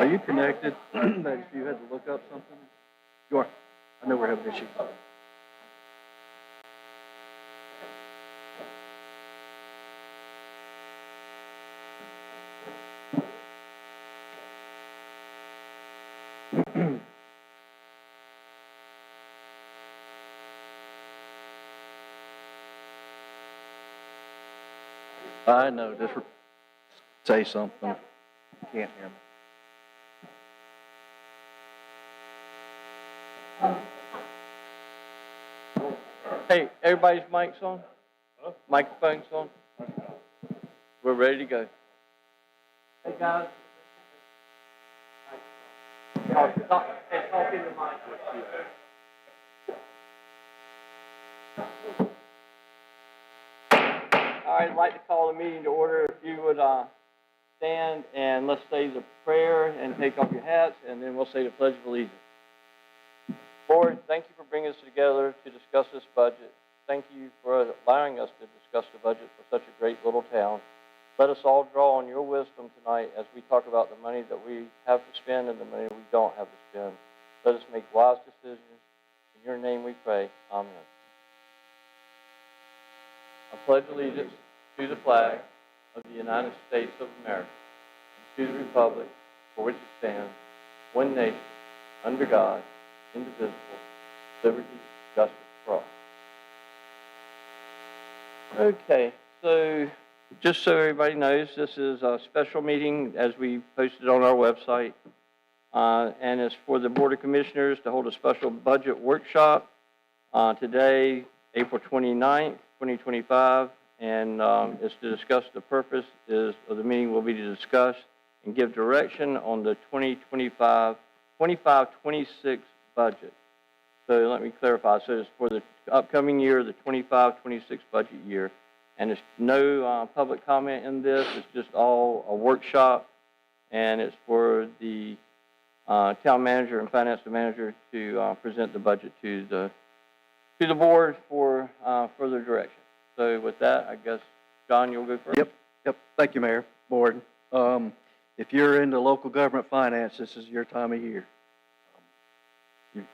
Are you connected? That if you had to look up something? You are. I know we're having issues. I know. Just say something. You can't hear me. Hey, everybody's mics on? Microphones on? We're ready to go. Hey, guys. Talk in the mic. All right, I'd like to call the meeting to order. If you would stand and let's say the prayer and take off your hats, and then we'll say the Pledge of Allegiance. Board, thank you for bringing us together to discuss this budget. Thank you for allowing us to discuss the budget for such a great little town. Let us all draw on your wisdom tonight as we talk about the money that we have to spend and the money we don't have to spend. Let us make wise decisions. In your name we pray. Amen. I pledge allegiance to the flag of the United States of America and to the republic for which it stands, one nation, under God, indivisible, liberty, justice for all. Okay, so just so everybody knows, this is a special meeting as we posted on our website, and it's for the Board of Commissioners to hold a special budget workshop today, April 29th, 2025, and it's to discuss the purpose of the meeting will be to discuss and give direction on the 25-26 budget. So let me clarify. So it's for the upcoming year, the 25-26 budget year. And there's no public comment in this. It's just all a workshop. And it's for the town manager and finance manager to present the budget to the board for further direction. So with that, I guess, John, you'll go first. Yep. Thank you, Mayor, Board. If you're into local government finance, this is your time of year.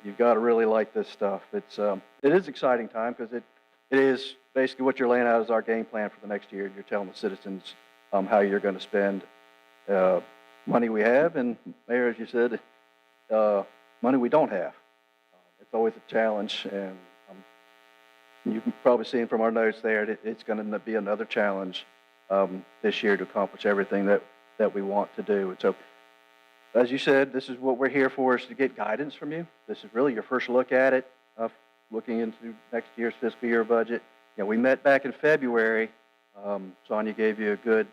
You've got to really like this stuff. It is exciting time because it is basically what you're laying out as our game plan for the next year. You're telling the citizens how you're going to spend money we have, and Mayor, as you said, money we don't have. It's always a challenge, and you can probably see from our notes there that it's going to be another challenge this year to accomplish everything that we want to do. And so, as you said, this is what we're here for, is to get guidance from you. This is really your first look at it, looking into next year's fiscal year budget. You know, we met back in February. Sonia gave you a good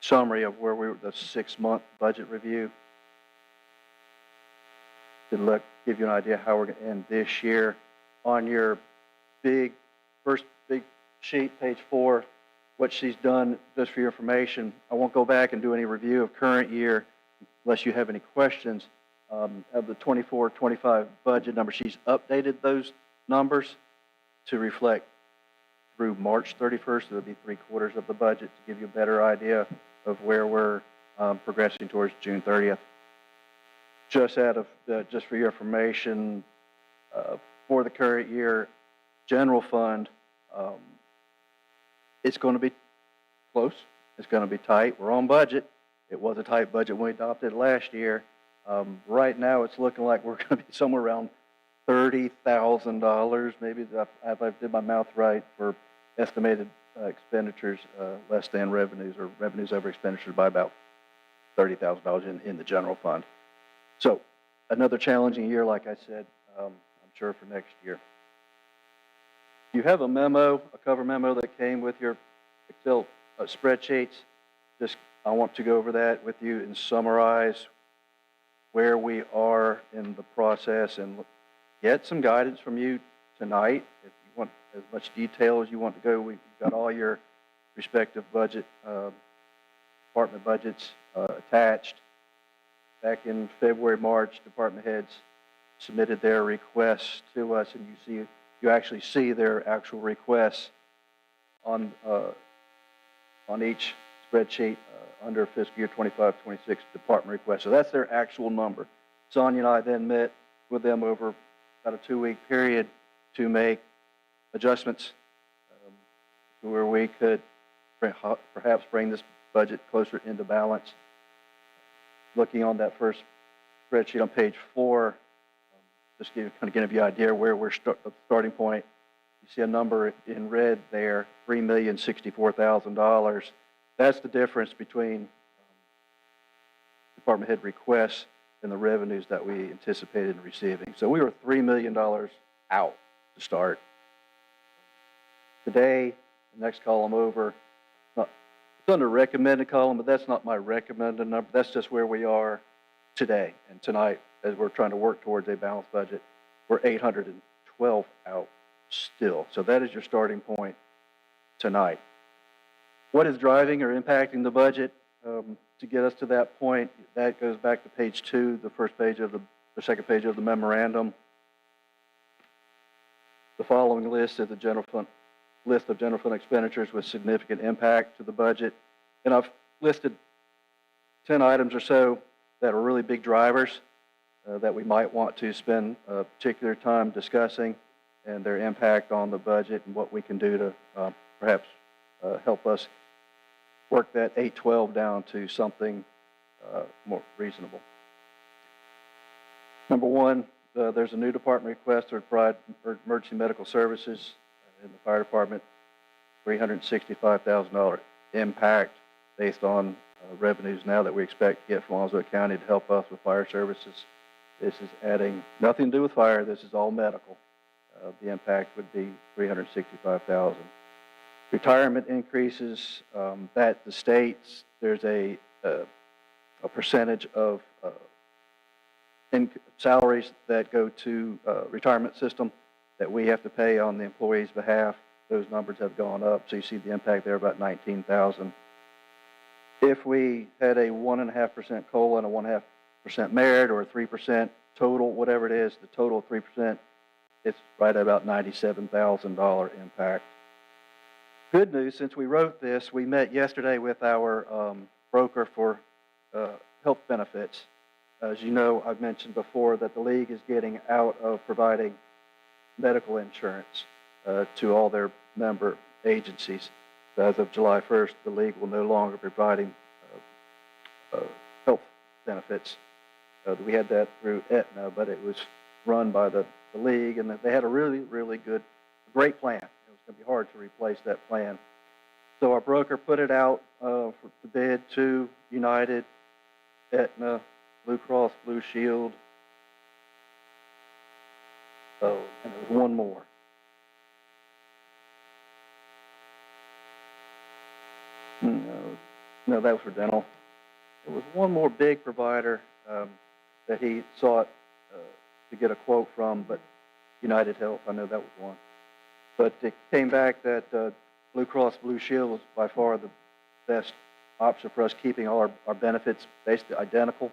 summary of where we were, the 6-month budget review. To give you an idea how we're going to end this year. On your first big sheet, page 4, what she's done, just for your information. I won't go back and do any review of current year unless you have any questions. Of the 24-25 budget number, she's updated those numbers to reflect through March 31st. It'll be 3/4 of the budget to give you a better idea of where we're progressing towards June 30th. Just for your information, for the current year, general fund, it's going to be close. It's going to be tight. We're on budget. It was a tight budget when we adopted it last year. Right now, it's looking like we're going to be somewhere around $30,000, maybe, if I did my math right, for estimated expenditures less than revenues, or revenues over expenditures by about $30,000 in the general fund. So another challenging year, like I said, I'm sure for next year. You have a memo, a cover memo that came with your Excel spreadsheets. I want to go over that with you and summarize where we are in the process and get some guidance from you tonight. If you want as much detail as you want to go, we've got all your respective budget, department budgets attached. Back in February, March, department heads submitted their requests to us, and you actually see their actual requests on each spreadsheet under fiscal year 25-26 department requests. So that's their actual number. Sonia and I then met with them over about a 2-week period to make adjustments where we could perhaps bring this budget closer into balance. Looking on that first spreadsheet on page 4, just kind of give you an idea where we're the starting point. You see a number in red there, $3,064,000. That's the difference between department head requests and the revenues that we anticipated receiving. So we were $3 million out to start. Today, the next column over, it's under recommended column, but that's not my recommended number. That's just where we are today and tonight as we're trying to work towards a balanced budget. We're 812 out still. So that is your starting point tonight. What is driving or impacting the budget to get us to that point? That goes back to page 2, the first page of the the second page of the memorandum. The following list is the list of general fund expenditures with significant impact to the budget. And I've listed 10 items or so that are really big drivers that we might want to spend a particular time discussing and their impact on the budget and what we can do to perhaps help us work that 812 down to something more reasonable. Number one, there's a new department request to provide emergency medical services in the fire department, $365,000 impact based on revenues now that we expect to get from Onslow County to help us with fire services. This is adding nothing to do with fire. This is all medical. The impact would be $365,000. Retirement increases that the states, there's a percentage of salaries that go to retirement system that we have to pay on the employee's behalf. Those numbers have gone up, so you see the impact there, about $19,000. If we had a 1.5% COLA and a 1.5% merit, or a 3% total, whatever it is, the total of 3%, it's right at about $97,000 impact. Good news, since we wrote this, we met yesterday with our broker for health benefits. As you know, I've mentioned before that the league is getting out of providing medical insurance to all their member agencies. So as of July 1st, the league will no longer be providing health benefits. We had that through Aetna, but it was run by the league, and they had a really, really great plan. It was going to be hard to replace that plan. So our broker put it out for the bid to United, Aetna, Blue Cross Blue Shield. Oh, and there was one more. No, that was for dental. There was one more big provider that he sought to get a quote from, but United Health, I know that was one. But it came back that Blue Cross Blue Shield was by far the best option for us, keeping all our benefits basically identical.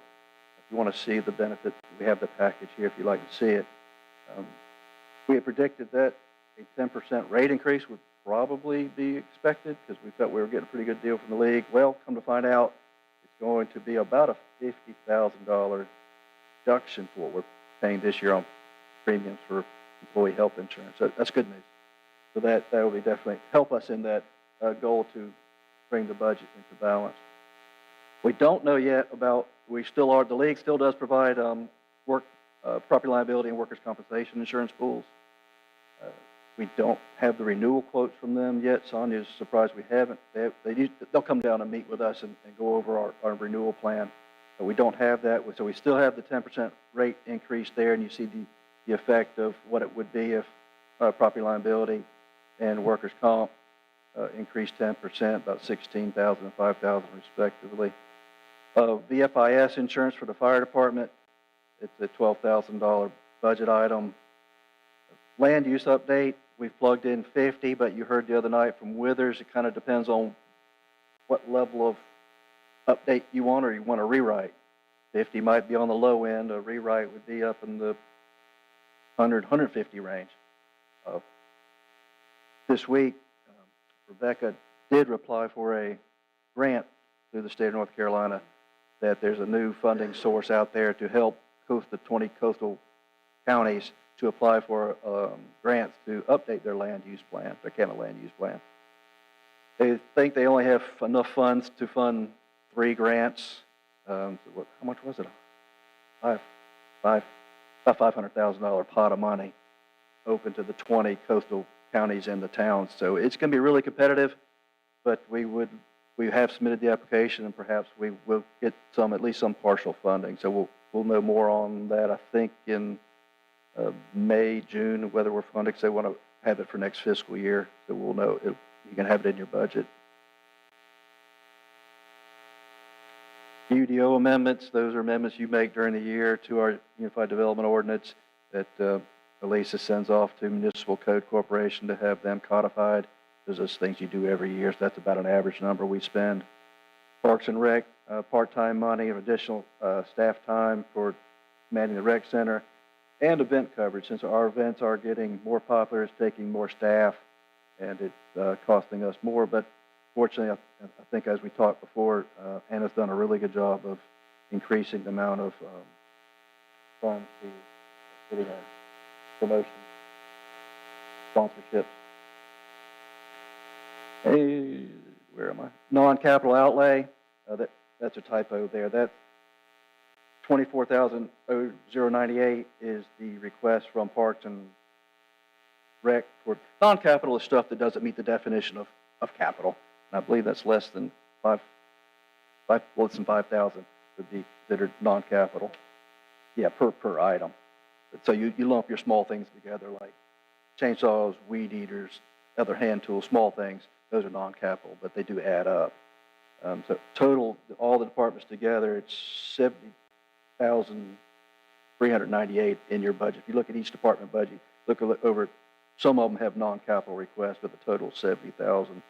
If you want to see the benefits, we have the package here if you'd like to see it. We had predicted that a 10% rate increase would probably be expected because we felt we were getting a pretty good deal from the league. Well, come to find out, it's going to be about a $50,000 reduction for what we're paying this year on premiums for employee health insurance. So that's good news. So that will be definitely help us in that goal to bring the budget into balance. We don't know yet about, the league still does provide property liability and workers' compensation insurance pools. We don't have the renewal quotes from them yet. Sonia's surprised we haven't. They'll come down and meet with us and go over our renewal plan. But we don't have that. So we still have the 10% rate increase there, and you see the effect of what it would be if property liability and workers' comp increased 10%, about $16,000 and $5,000 respectively. The FIS insurance for the fire department, it's a $12,000 budget item. Land use update, we've plugged in 50, but you heard the other night from Withers, it kind of depends on what level of update you want or you want to rewrite. 50 might be on the low end, a rewrite would be up in the 100, 150 range. This week, Rebecca did apply for a grant through the state of North Carolina that there's a new funding source out there to help the 20 coastal counties to apply for grants to update their land use plan, their county land use plan. They think they only have enough funds to fund 3 grants. How much was it? About $500,000 pot of money open to the 20 coastal counties and the towns. So it's going to be really competitive, but we have submitted the application, and perhaps we will get at least some partial funding. So we'll know more on that, I think, in May, June, whether we're funding, because they want to have it for next fiscal year. So we'll know. You can have it in your budget. UDO amendments, those are amendments you make during the year to our Unified Development Ordinance that Elisa sends off to Municipal Code Corporation to have them codified. Those are things you do every year, so that's about an average number we spend. Parks and Rec, part-time money, additional staff time for manning the rec center, and event coverage. Since our events are getting more popular, it's taking more staff, and it's costing us more. But fortunately, I think as we talked before, Anna's done a really good job of increasing the amount of funds to getting our promotion, sponsorships. Hey, where am I? Non-capital outlay. That's a typo there. That's 24,098 is the request from Parks and Rec for non-capital is stuff that doesn't meet the definition of capital. And I believe that's less than less than 5,000 would be considered non-capital. Yeah, per item. So you lump your small things together like chainsaws, weed eaters, other hand tools, small things. Those are non-capital, but they do add up. So total, all the departments together, it's 70,398 in your budget. If you look at each department budget, look over, some of them have non-capital requests, but the total is 70,000.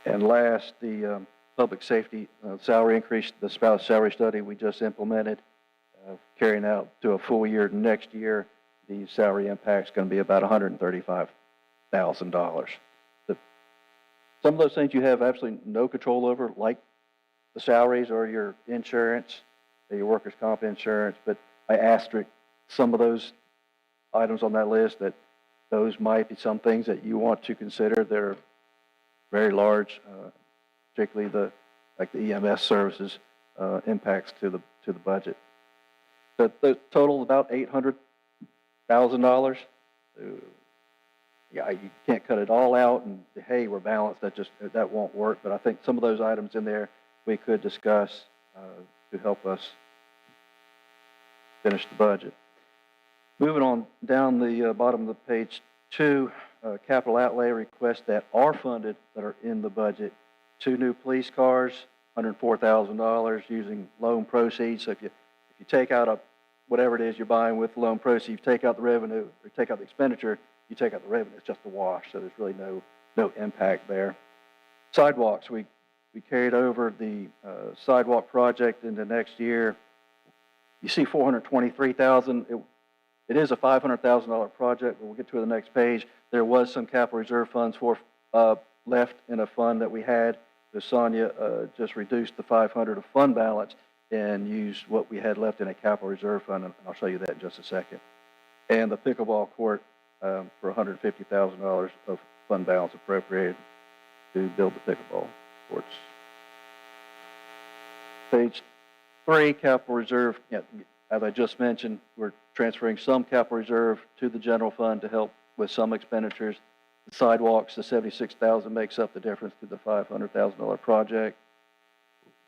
And last, the public safety salary increase, the spouse salary study we just implemented, carrying out to a full year next year, the salary impact is going to be about $135,000. Some of those things you have absolutely no control over, like the salaries or your insurance, or your workers' comp insurance, but I asterisk some of those items on that list that those might be some things that you want to consider. They're very large, particularly the EMS services impacts to the budget. So the total about $800,000. Yeah, you can't cut it all out and hey, we're balanced. That won't work. But I think some of those items in there we could discuss to help us finish the budget. Moving on down the bottom of the page 2, capital outlay requests that are funded that are in the budget. 2 new police cars, $104,000 using loan proceeds. So if you take out whatever it is you're buying with loan proceeds, you take out the revenue or take out the expenditure, you take out the revenue. It's just a wash. So there's really no impact there. Sidewalks, we carried over the sidewalk project into next year. You see $423,000. It is a $500,000 project, but we'll get to the next page. There was some capital reserve funds left in a fund that we had. So Sonia just reduced the $500 of fund balance and used what we had left in a capital reserve fund, and I'll show you that in just a second. And the pickleball court for $150,000 of fund balance appropriated to build the pickleball courts. Page 3, capital reserve. Yeah, as I just mentioned, we're transferring some capital reserve to the general fund to help with some expenditures. The sidewalks, the $76,000 makes up the difference to the $500,000 project.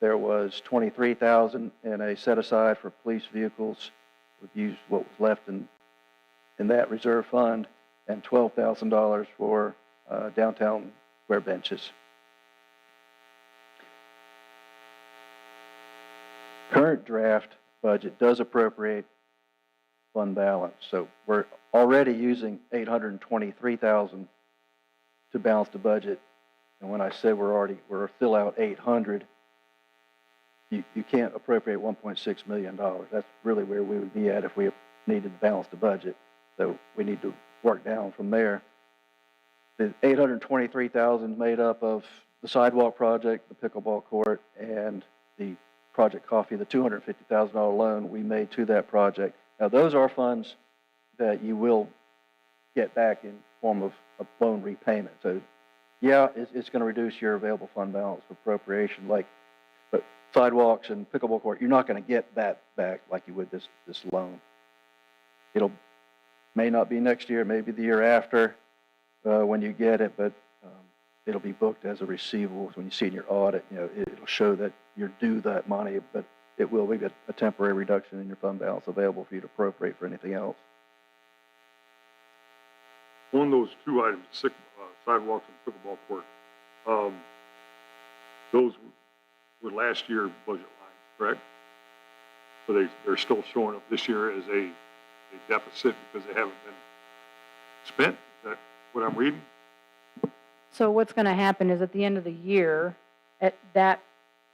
There was $23,000 in a set aside for police vehicles. We've used what was left in that reserve fund, and $12,000 for downtown square benches. Current draft budget does appropriate fund balance, so we're already using $823,000 to balance the budget. And when I say we're still out 800, you can't appropriate $1.6 million. That's really where we would be at if we needed to balance the budget. So we need to work down from there. The $823,000 made up of the sidewalk project, the pickleball court, and the Project Coffee, the $250,000 loan we made to that project. Now, those are funds that you will get back in form of a loan repayment. So, yeah, it's going to reduce your available fund balance for appropriation, but sidewalks and pickleball court, you're not going to get that back like you would this loan. It'll may not be next year, maybe the year after when you get it, but it'll be booked as a receivable. When you see it in your audit, it'll show that you're due that money, but it will be a temporary reduction in your fund balance available for you to appropriate for anything else. On those 2 items, sidewalks and pickleball court, those were last year's budget lines, correct? So they're still showing up this year as a deficit because they haven't been spent. Is that what I'm reading? So what's going to happen is at the end of the year, that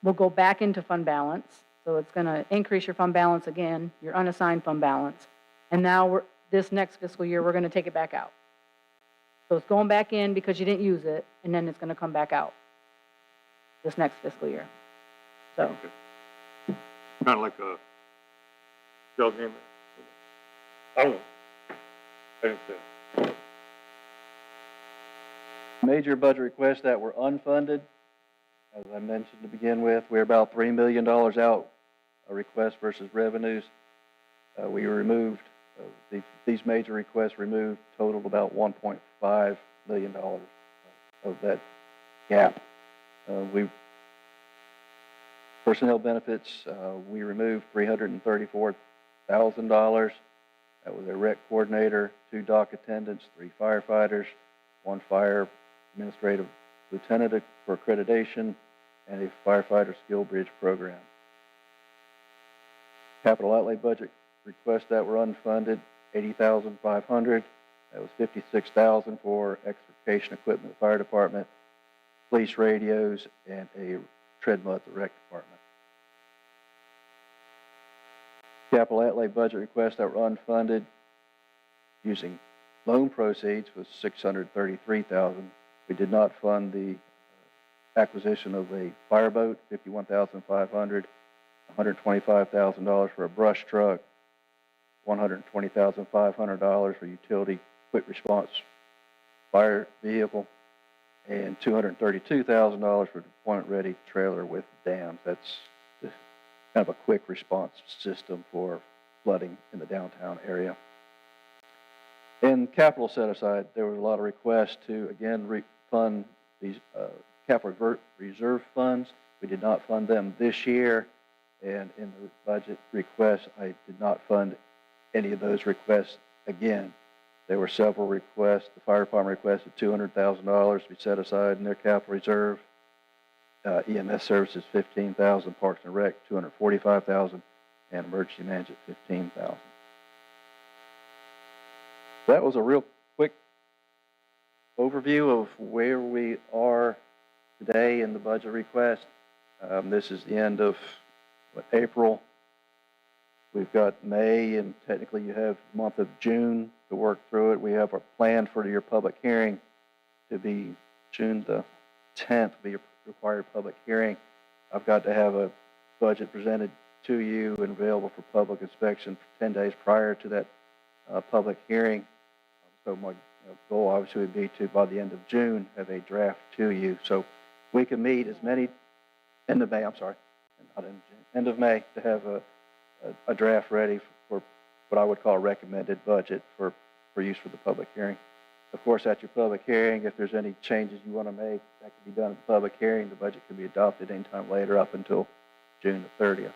will go back into fund balance, So it's gonna increase your fund balance again, your unassigned fund balance. And now this next fiscal year, we're gonna take it back out. So it's going back in because you didn't use it, and then it's gonna come back out this next fiscal year. So, Okay. Kind of like a shell game. I don't know. I didn't say it. Major budget requests that were unfunded, as I mentioned to begin with, we're about $3 million out, request versus revenues. We removed, these major requests removed totaled about $1.5 million of that gap. Personnel benefits, we removed $334,000. That was a rec coordinator, 2 dock attendants, 3 firefighters, 1 fire administrative lieutenant for accreditation, and a firefighter skill bridge program. Capital outlay budget requests that were unfunded, $80,500. That was $56,000 for extrication equipment at the fire department, police radios, and a treadmill at the rec department. Capital outlay budget requests that were unfunded using loan proceeds was $633,000. We did not fund the acquisition of a fireboat, $51,500, $125,000 for a brush truck, $120,500 for utility quick response fire vehicle, and $232,000 for deployment-ready trailer with dams. That's kind of a quick response system for flooding in the downtown area. In capital set aside, there was a lot of requests to, again, refund these capital reserve funds. We did not fund them this year, and in the budget request, I did not fund any of those requests again. There were several requests. The fire department requested $200,000 to be set aside in their capital reserve. EMS services, $15,000, Parks and Rec, $245,000, and emergency management, $15,000. That was a real quick overview of where we are today in the budget request. This is the end of April. We've got May, and technically you have the month of June to work through it. We have a plan for your public hearing to be June the 10th, be your required public hearing. I've got to have a budget presented to you and available for public inspection for 10 days prior to that public hearing. So my goal obviously would be to, by the end of June, have a draft to you. So we can meet as many, end of May, I'm sorry, not in June, end of May, to have a draft ready for what I would call a recommended budget for use for the public hearing. Of course, at your public hearing, if there's any changes you want to make, that can be done at the public hearing. The budget can be adopted anytime later up until June the 30th.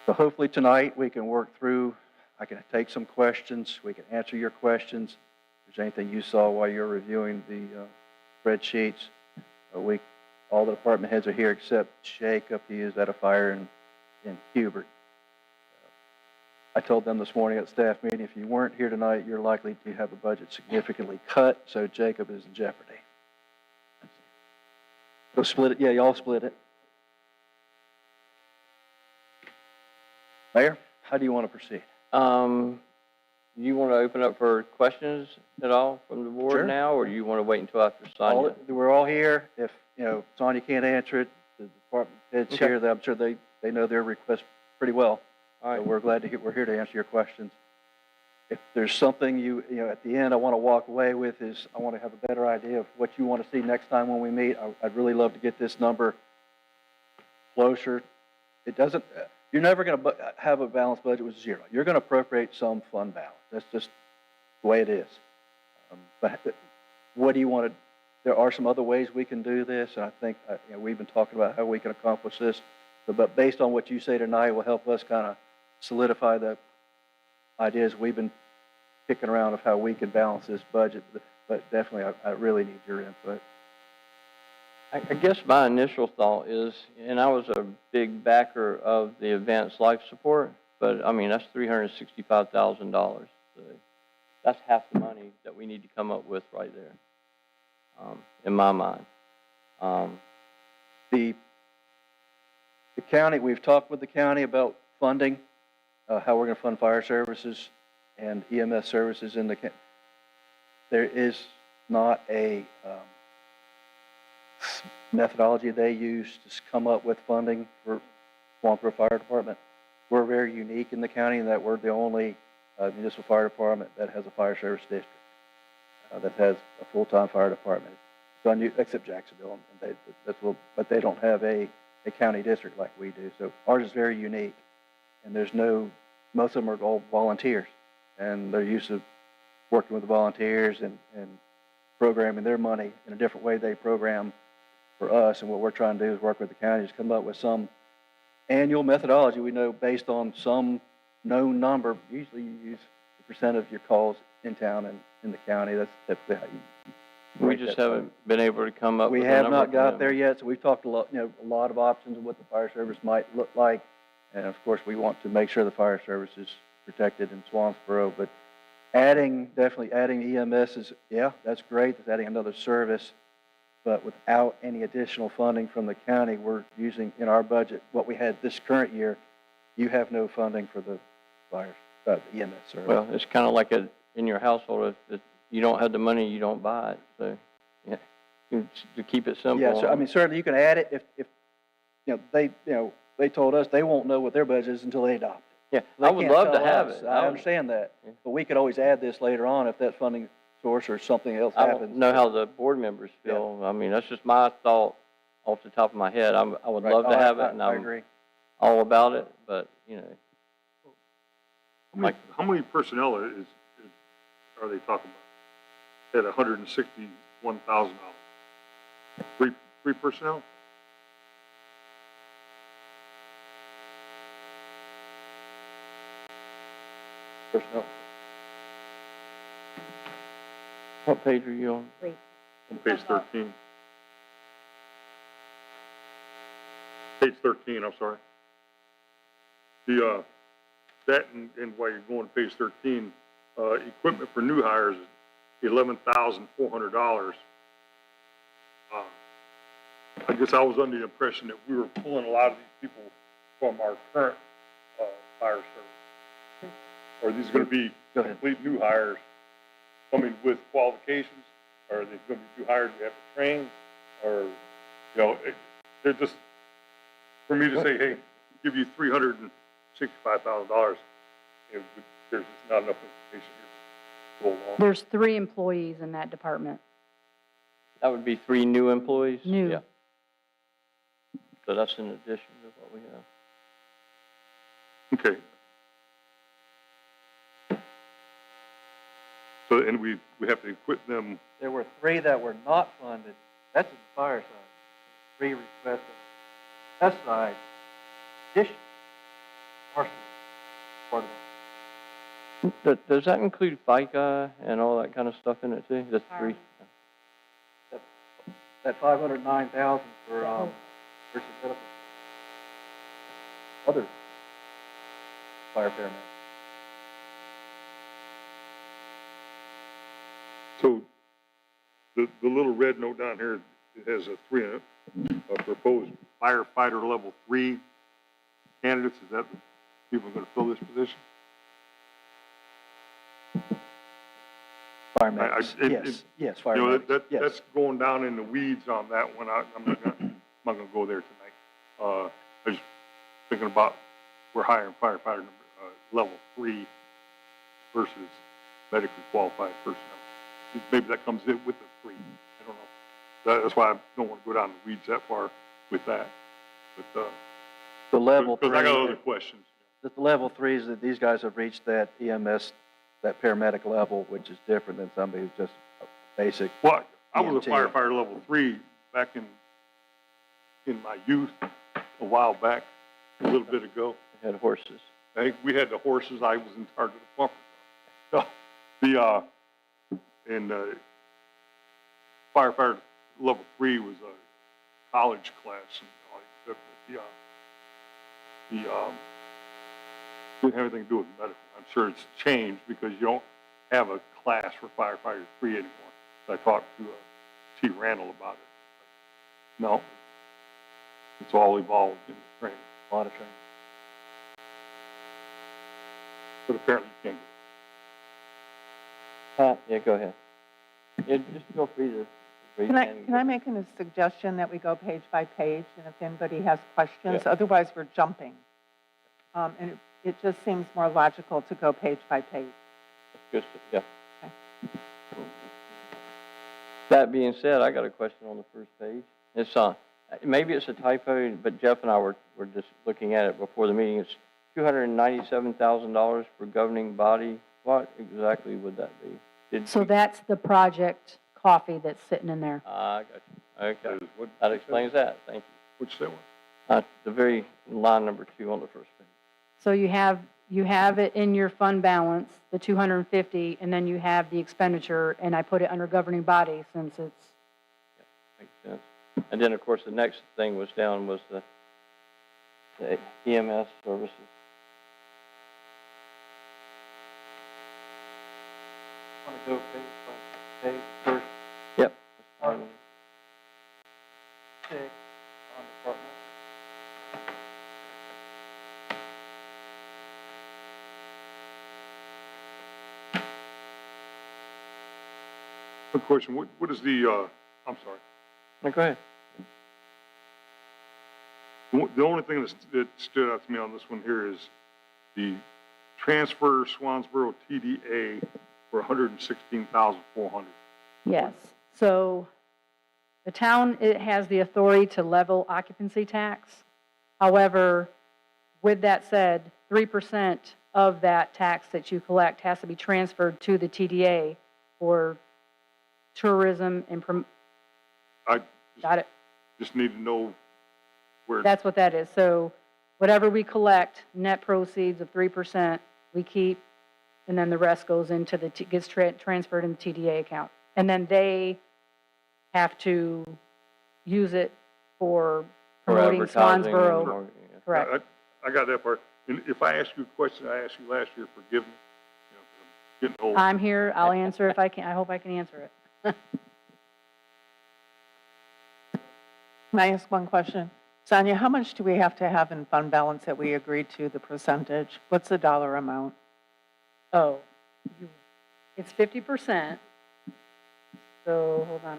So hopefully tonight we can work through, I can take some questions, we can answer your questions. If there's anything you saw while you're reviewing the spreadsheets, all the department heads are here except Jacob. He is at a fire in Hubert. I told them this morning at the staff meeting, if you weren't here tonight, you're likely to have the budget significantly cut, so Jacob is in jeopardy. Go split it. Yeah, y'all split it. Mayor, how do you want to proceed? You want to open up for questions at all from the board Sure. now, or do you want to wait until after Sonia? We're all here. If, Sonia can't answer it, the department heads Okay. here, I'm sure they know their request pretty well. All right. So we're here to answer your questions. If there's something at the end I want to walk away with is I want to have a better idea of what you want to see next time when we meet. I'd really love to get this number closer. You're never going to have a balanced budget with zero. You're going to appropriate some fund balance. That's just the way it is. But what do you want to, there are some other ways we can do this, and I think we've been talking about how we can accomplish this. But based on what you say tonight will help us kind of solidify the ideas we've been kicking around of how we can balance this budget. But definitely, I really need your input. I guess my initial thought is, and I was a big backer of the advanced life support, but I mean, that's $365,000. So that's half the money that we need to come up with right there, in my mind. The county, we've talked with the county about funding, how we're gonna fund fire services and EMS services in the there is not a, methodology they use to come up with funding for Swampsboro Fire Department. We're very unique in the county in that we're the only municipal fire department that has a fire service district, that has a full-time fire department. So except Jacksonville, and but they don't have a county district like we do. So ours is very unique, and most of them are all volunteers, and they're used to working with the volunteers and programming their money in a different way they program for us. And what we're trying to do is work with the counties, come up with some annual methodology we know based on some known number. Usually you use the percent of your calls in town and in the county. That's typically how you We just haven't been able to come up with we a have number not for got them. there yet, so we've talked a lot of options of what the fire service might look like. And of course, we want to make sure the fire service is protected in Swampsboro, but definitely adding EMS is, yeah, that's great. It's adding another service, but without any additional funding from the county, we're using in our budget, what we had this current year, you have no funding for the fire, EMS service. Well, it's kind of like in your household, if you don't have the money, you don't buy it, so, yeah. To keep it simple. Yeah, so I mean, certainly you can add it if they told us they won't know what their budget is until they adopt it. Yeah, They I would can't love to tell have us. it. I understand that, Yeah. but we could always add this later on if that funding source or something else I happens. don't know how the board members feel. I mean, that's just my thought off the top of my head. I would Right. love to Oh, have it, and I I'm agree. all about it, but, How many personnel are they talking about? At $161,000. Three personnel? Personnel. what page are you on? On page 13. Page 13, I'm sorry. That and while you're going to page 13, equipment for new hires is $11,400. I guess I was under the impression that we were pulling a lot of these people from our current fire service. Are these going to be Go ahead. complete new hires coming with qualifications? Or are they going to be new hires we have to train? Or, they're just, for me to say, hey, give you $365,000, there's just not enough information here to go along. There's 3 employees in that department. That would be 3 new employees? New. Yeah. So that's in addition to what we have. Okay. So, and we have to equip them. There were 3 that were not funded. That's on the fire side. 3 requests on the pest side. Addition. Partially part of that. Does that include FICA and all that kind of stuff in it too? That's 3? That 509,000 for versus benefits. Other fire paramedics. So the little red note down here, it has a 3 in it, proposed firefighter level 3 candidates. Is that the people going to fill this position? Firemen. Yes, firemen. Yes. That's going down in the weeds on that one. I'm not gonna go there tonight. I was thinking about we're hiring firefighter level 3 versus medically qualified personnel. Maybe that comes in with the 3. I don't know. That's why I don't want to go down the weeds that far with that. But The level 3. because I got other questions. The level 3 is that these guys have reached that EMS, that paramedic level, which is different than somebody who's just a basic. Well, I was a EMT. firefighter level 3 back in my youth, a while back, a little bit ago. We had horses. I think we had the horses. I was in charge of the pumper. So firefighter level 3 was a college class, and didn't have anything to do with medical. I'm sure it's changed because you don't have a class for firefighter 3 anymore. I talked to T. Randall about it. No, it's all evolved in the training. A lot of training. But apparently you can't. Pat, yeah, go ahead. Yeah, just feel free to raise Can your I, hand. can I make a suggestion that we go page by page, and if anybody has questions, Yeah. otherwise we're jumping. And it just seems more logical to go page by page. That's good, yeah. That being said, I got a question on the first page. It's maybe it's a typo, but Jeff and I were just looking at it before the meeting. It's $297,000 for governing body. What exactly would that be? So that's the project coffee that's sitting in there. I got you. Okay. What- That explains that. Thank you. Which that one? The very line number 2 on the first page. So you have it in your fund balance, the 250, and then you have the expenditure, and I put it under governing body since it's, Makes sense. And then, of course, the next thing was the EMS services. Want to go page by page first? Yep. Six on department. Quick question, what is the, I'm sorry. No, go ahead. The only thing that stood out to me on this one here is the transfer Swansboro TDA for $116,400. yes. So the town, it has the authority to level occupancy tax. However, with that said, 3% of that tax that you collect has to be transferred to the TDA for tourism and I got it. just need to know where. That's what that is. So whatever we collect, net proceeds of 3%, we keep, and then the rest goes into gets transferred in the TDA account. And then they have to use it for promoting advertising and Swansboro. marketing, yeah. Correct. I got that part. And if I ask you a question I asked you last year, forgive me. You know, 'cause I'm getting old. I'm here. I'll answer if I can. I hope I can answer it. Can I ask one question? Sonia, how much do we have to have in fund balance that we agreed to, the percentage? What's the dollar amount? Oh, it's 50%. So hold on.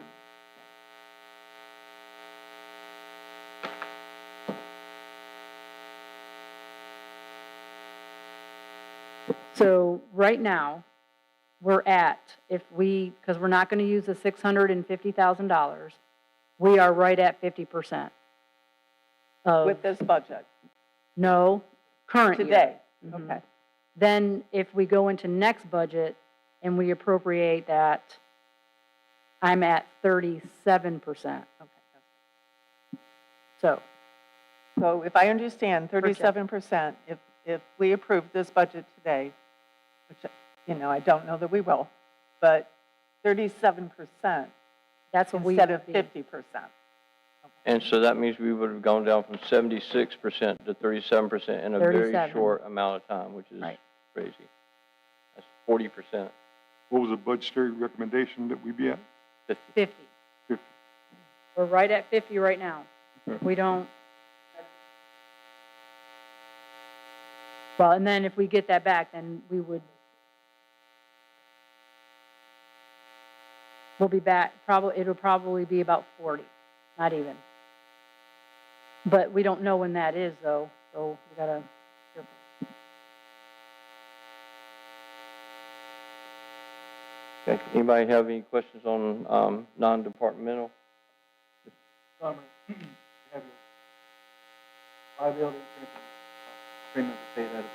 So right now, we're at, because we're not going to use the $650,000, we are right at 50%. With this budget? No, current year. Today? Mhm. Okay. Then if we go into next budget and we appropriate that, I'm at 37%. Okay. So, So if I understand, 37%, if we approve this budget today, which, you know, I don't know that we will, but 37% that's what we. instead of would be. 50%. And so that means we would have gone down from 76% to 37% in a very 37. short amount of time, which is Right. crazy. That's 40%. What was the budgetary recommendation that we be at? 50. 50. We're right at 50 right now. Okay. We don't. Well, and then if we get that back, then we'll be back, it'll probably be about 40, not even. But we don't know when that is though, so we gotta. Okay, anybody have any questions on, non-departmental? Summer, you have your liability insurance premium paid out of this.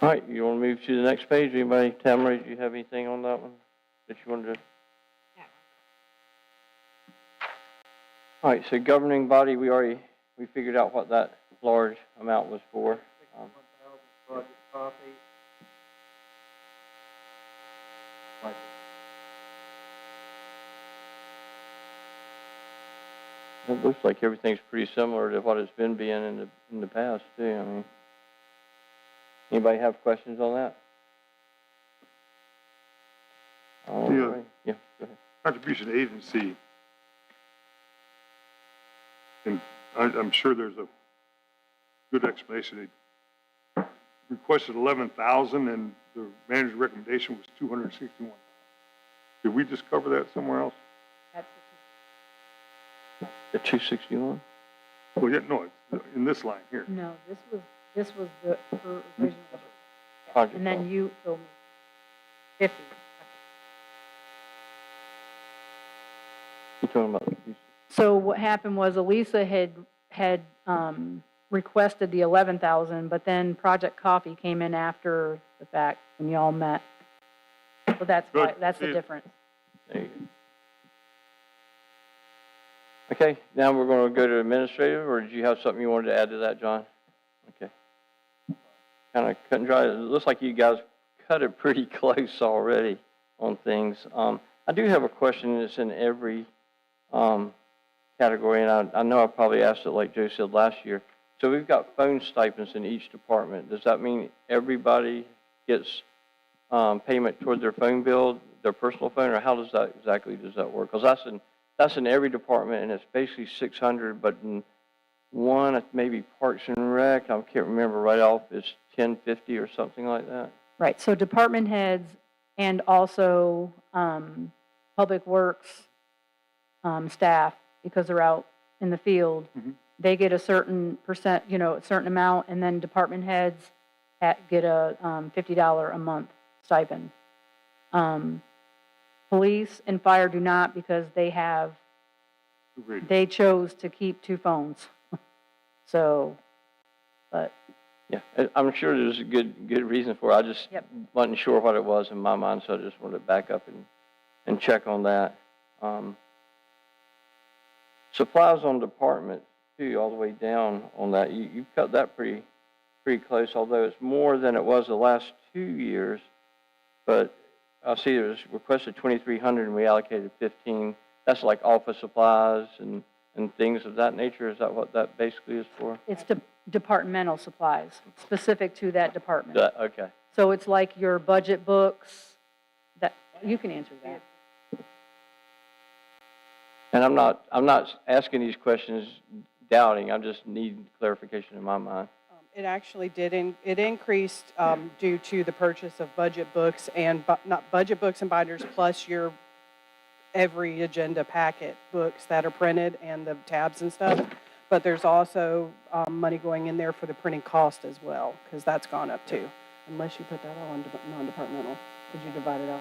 All right, you want to move to the next page? Anybody, Tamara, do you have anything on that one that you wanted to? All right, so governing body, we figured out what that large amount was for. 61,000 project coffee. Like, It looks like everything's pretty similar to what it's been being in the past too, I mean. Anybody have questions on that? All Yeah. right. Yeah, go ahead. Contribution agency, and I'm sure there's a good explanation. They requested 11,000 and the manager's recommendation was 261. Did we just cover that somewhere else? That's The 261? Well, yeah, no, it's in this line here. no, this was the, her original. Project And then cost. you told me 50. You talking about the So what happened was Elisa had requested the 11,000, but then Project Coffee came in after the fact when y'all met. So that's why, Good. that's the See- difference. There you go. Okay, now we're going to go to administrative, or did you have something you wanted to add to that, John? Okay. Kind of cut and dry. It looks like you guys cut it pretty close already on things. I do have a question that's in every category, and I know I probably asked it like Joe said last year. So we've got phone stipends in each department. Does that mean everybody gets payment toward their phone bill, their personal phone, or how does that work? Because that's in every department, and it's basically 600, but in one, maybe Parks and Rec, I can't remember right off, it's 1050 or something like that. Right, so department heads and also Public Works staff, because they're out in the field, Mhm. they get a certain percent, a certain amount, and then department heads get a $50 a month stipend. Police and fire do not, because Agreed. they chose to keep 2 phones. So, but, Yeah, I'm sure there's a good reason for it. I just Yep. wasn't sure what it was in my mind, so I just wanted to back up and check on that. Supplies on departments too, all the way down on that. You cut that pretty close, although it's more than it was the last 2 years. But I see it was requested 2,300 and we allocated 15. That's like office supplies and things of that nature. Is that what that basically is for? it's departmental supplies, specific to that department. Okay. So it's like your budget books, that, you can answer that. And I'm not asking these questions doubting. I just need clarification in my mind. It actually did, it increased due to the purchase of budget books and, not budget books and binders, plus your every agenda packet books that are printed and the tabs and stuff. But there's also money going in there for the printing cost as well, because that's gone up too. Unless you put that all in non-departmental. Did you divide it out,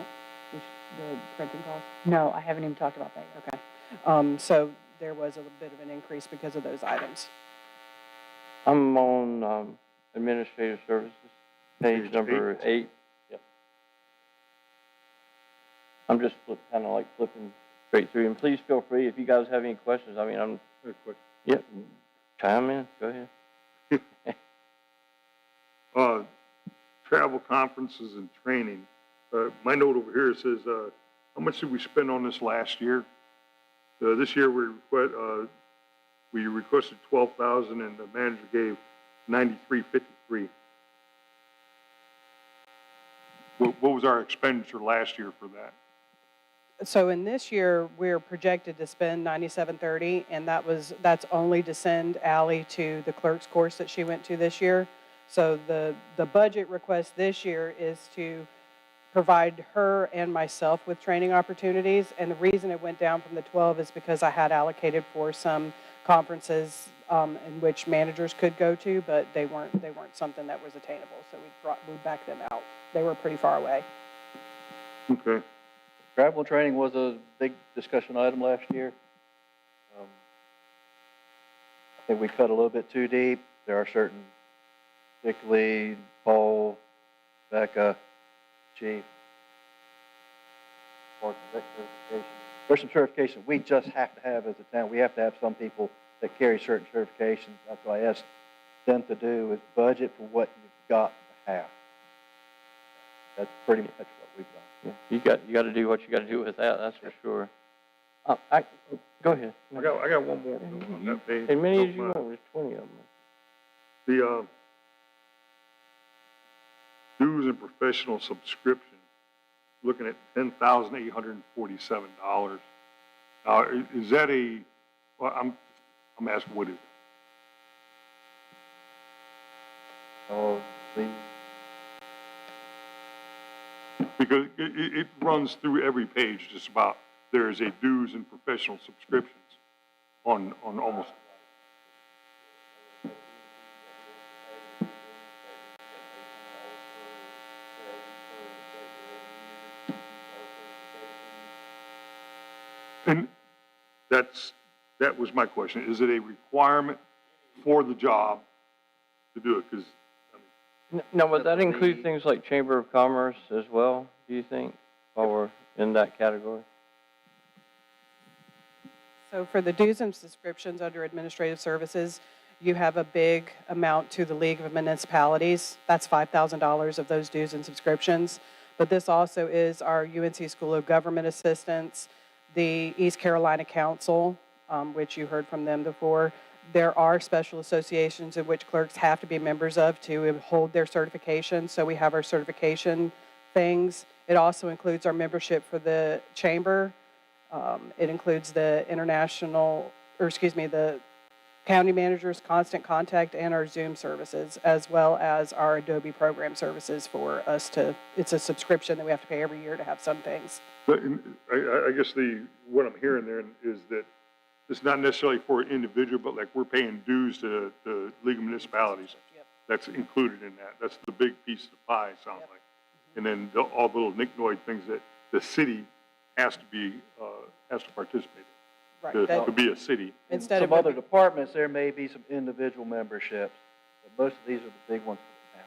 the printing cost? No, I haven't even talked about that yet. Okay. So there was a little bit of an increase because of those items. I'm on administrative services, page Page number 8. Yep. I'm just kind of like flipping straight through. And please feel free if you guys have any questions. I mean, I'm, Very quick. yep, chime in. Go ahead. Travel, conferences, and training. My note over here says, how much did we spend on this last year? This year we requested 12,000 and the manager gave 93.53. What was our expenditure last year for that? So in this year, we're projected to spend $97.30, and that's only to send Ally to the clerk's course that she went to this year. So the budget request this year is to provide her and myself with training opportunities. And the reason it went down from the 12 is because I had allocated for some conferences in which managers could go to, but they weren't something that was attainable. So we backed them out. They were pretty far away. Okay. Travel and training was a big discussion item last year. I think we cut a little bit too deep. There are certain, particularly Paul, Becca, Chief, Park and Rec certification. There's some certification we just have to have as a town. We have to have some people that carry certain certifications. That's what I asked them to do, is budget for what you've got to have. That's pretty much what we've done. Yeah, you got to do what you got to do with that. That's for sure. Go ahead. I got one more note on that page. As many as Don't you mind. want. There's 20 of them. The dues and professional subscription, looking at $10,847. Now, is that well, I'm asking, what is it? Oh, the, Because it runs through every page just about, there is a dues and professional subscriptions on almost. And that was my question. Is it a requirement for the job to do it? Because, now, would that include things like Chamber of Commerce as well, do you think, while we're in that category? So for the dues and subscriptions under administrative services, you have a big amount to the League of Municipalities. That's $5,000 of those dues and subscriptions. But this also is our UNC School of Government Assistants, the East Carolina Council, which you heard from them before. There are special associations in which clerks have to be members of to hold their certification. So we have our certification things. It also includes our membership for the chamber. It includes the the county manager's constant contact and our Zoom services, as well as our Adobe program services for us it's a subscription that we have to pay every year to have some things. but I guess what I'm hearing there is that it's not necessarily for an individual, but like we're paying dues to the League of Municipalities. Yep. That's included in that. That's the big piece of the pie, it sounds Yep. like. And then all the little nicknoid things that the city has to participate Right. in, That- to be a city. In Instead some of other departments, there may be some individual memberships, but most of these are the big ones for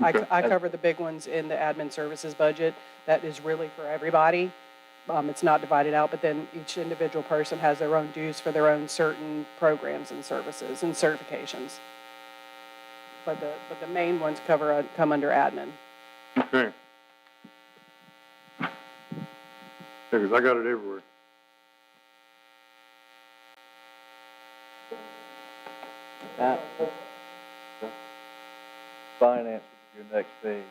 the town. Okay. I cover the big ones in the admin services budget. That is really for everybody. It's not divided out, but then each individual person has their own dues for their own certain programs and services and certifications. But the main ones come under admin. Okay. Yeah, because I got it everywhere. That, finance would be your next page.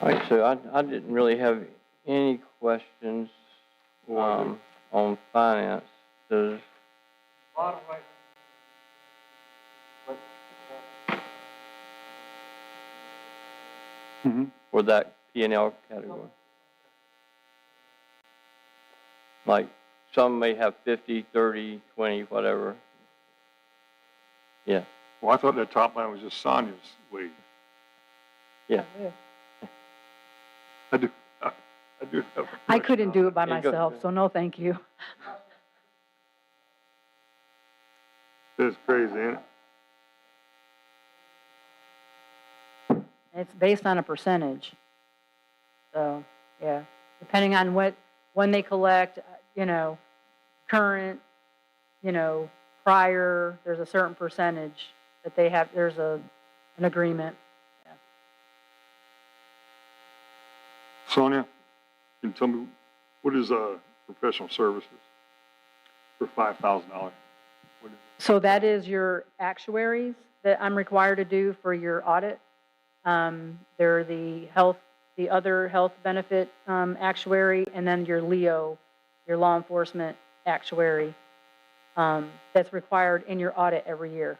All right, so I didn't really have any questions, on finance. Does, Mm-hmm. for that P&L category? Like, some may have 50, 30, 20, whatever. Yeah, Well, I thought that top line was just Sonia's wage. yeah. I do have a I question couldn't on do that. it by Yeah, go myself, ahead. so no, thank you. That's crazy, ain't it? It's based on a percentage. So, yeah, depending on when they collect, current, prior, there's a certain percentage that they have, there's an agreement. Sonia, can you tell me, what is professional services for $5,000? What is it? So that is your actuaries that I'm required to do for your audit. They're the other health benefit actuary, and then your LEO, your law enforcement actuary, that's required in your audit every year.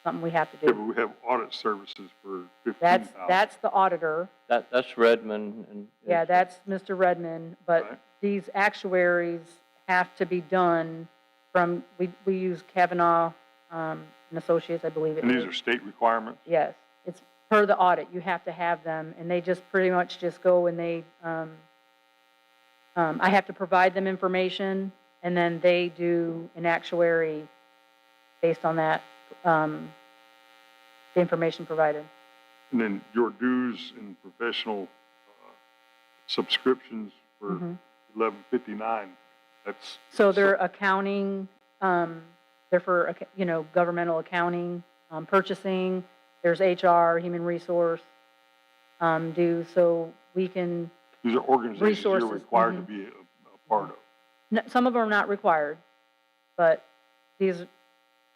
Something we have to Yeah, do. but we have audit services for That's, $15,000. that's the auditor. That's Redmond and. Yeah, that's Mr. Redmond, but Right. these actuaries have to be done from, we use Kavanaugh, and Associates, I believe it And is. these are state requirements? Yes, it's per the audit, you have to have them, and they just pretty much just go and they, I have to provide them information, and then they do an actuary based on that, the information provided. And then your dues and professional subscriptions for Mhm. $11.59, that's. So they're accounting, they're for, governmental accounting, purchasing, there's HR, human resource, dues, so we can, These are organizations you're resources, required to mhm. be a part of. some of them are not required, but these,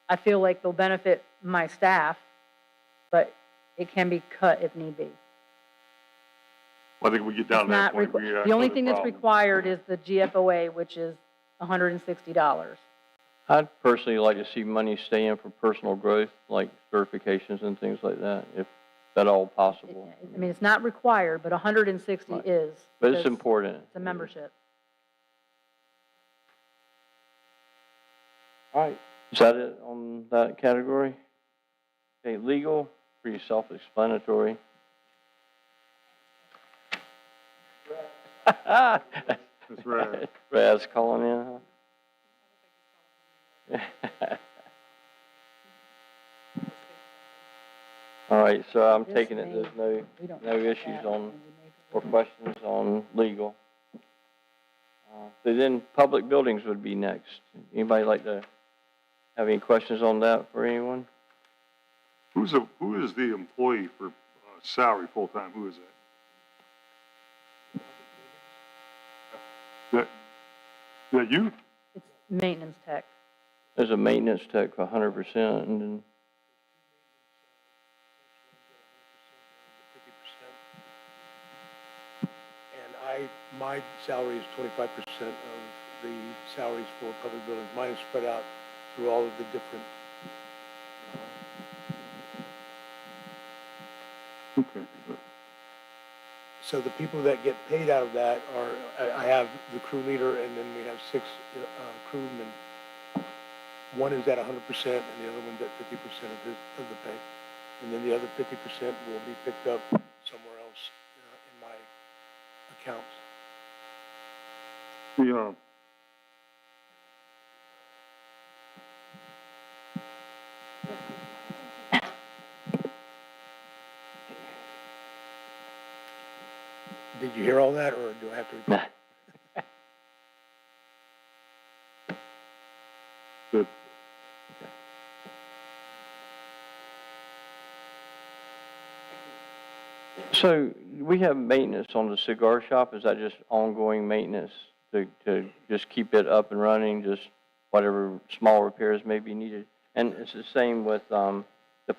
I feel like they'll benefit my staff, but it can be cut if need be. I think we get down It's to that not, point. the only thing that's required is the GFOA, which is $160. I'd personally like to see money stay in for personal growth, like certifications and things like that, if at all possible. I mean, it's not required, but 160 Right. is. But it's because important. It's a membership. All right, is that it on that category? Okay, legal, pretty self-explanatory. That's right. Raz calling in, huh? All right, so I'm This taking it, may- there's we don't no know about issues that, on, and we may- or questions on legal. So then public buildings would be next. Anybody like to have any questions on that for anyone? Who is the employee for salary full-time? Who is that? That you? It's maintenance tech. There's a maintenance tech for 100%, and then, And my salary is 25% of the salaries for public buildings. Mine is spread out through all of the different, Okay. so the people that get paid out of that are, I have the crew leader, and then we have 6 crewmen. One is at 100%, and the other one's at 50% of the pay. And then the other 50% will be picked up somewhere else in my accounts. The, Did you hear all that, or do I have to repeat? the, so we have maintenance on the cigar shop. Is that just ongoing maintenance to just keep it up and running, just whatever small repairs may be needed? And it's the same with the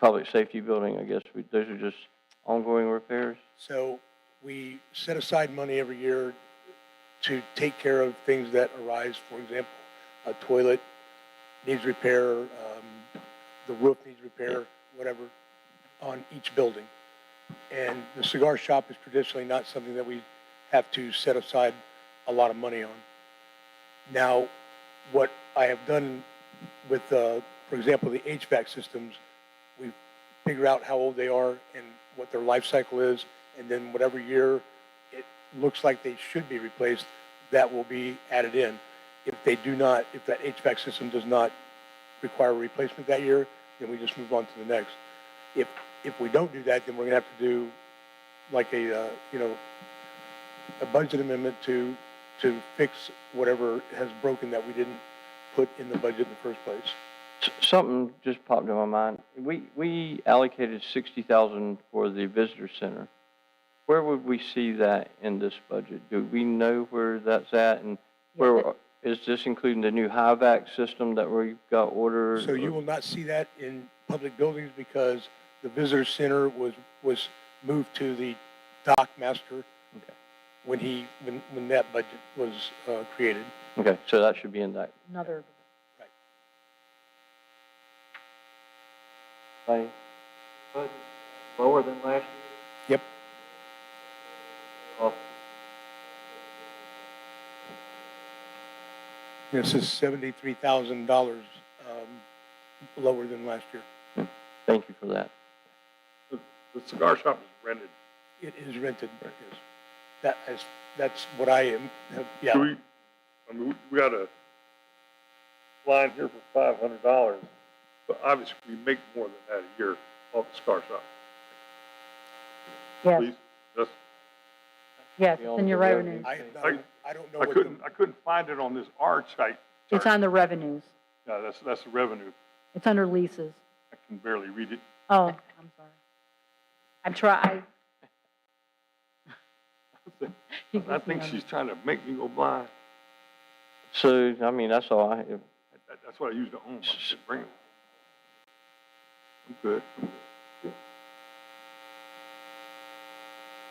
public safety building, I guess. Those are just ongoing repairs? So we set aside money every year to take care of things that arise. For example, a toilet needs repair, the roof needs repair, whatever, on each building. And the cigar shop is traditionally not something that we have to set aside a lot of money on. Now, what I have done with, for example, the HVAC systems, we figure out how old they are and what their life cycle is, and then whatever year it looks like they should be replaced, that will be added in. If they do not, if that HVAC system does not require a replacement that year, then we just move on to the next. If we don't do that, then we're gonna have to do like a budget amendment to fix whatever has broken that we didn't put in the budget in the first place. Something just popped in my mind. We allocated 60,000 for the visitor center. Where would we see that in this budget? Do we know where that's at, and where is this including the new HVAC system that we've got ordered? So you will not see that in public buildings because the visitor center was moved to the dock master when that budget was created. Okay, so that should be in that. Another, Budget lower than last year? Yep. Oh, This is $73,000 lower than last year. thank you for that. the cigar shop is rented. It is rented. Yes. That's what I am. Yeah. Do we got a line here for $500, but obviously we make more than that a year off the cigar shop. yes, Please, that's, yes, it's in your revenues. I don't know I what couldn't find it on this R site. It's on the revenues. Yeah, that's the revenue. It's under leases. I can barely read it. Oh, I'm sorry. I'm trying. I think she's trying to make me go blind. So, I mean, that's all I have. That's what I used to own. I should bring it. good.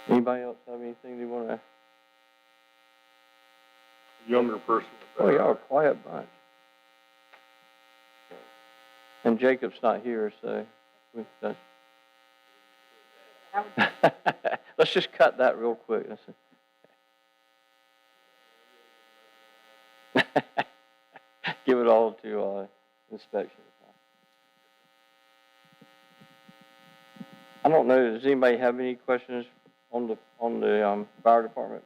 Anybody else have anything they want to? Younger person. Oh, y'all are a quiet bunch. And Jacob's not here, so we've done. Let's just cut that real quick. Give it all to inspection. I don't know. Does anybody have any questions on the fire department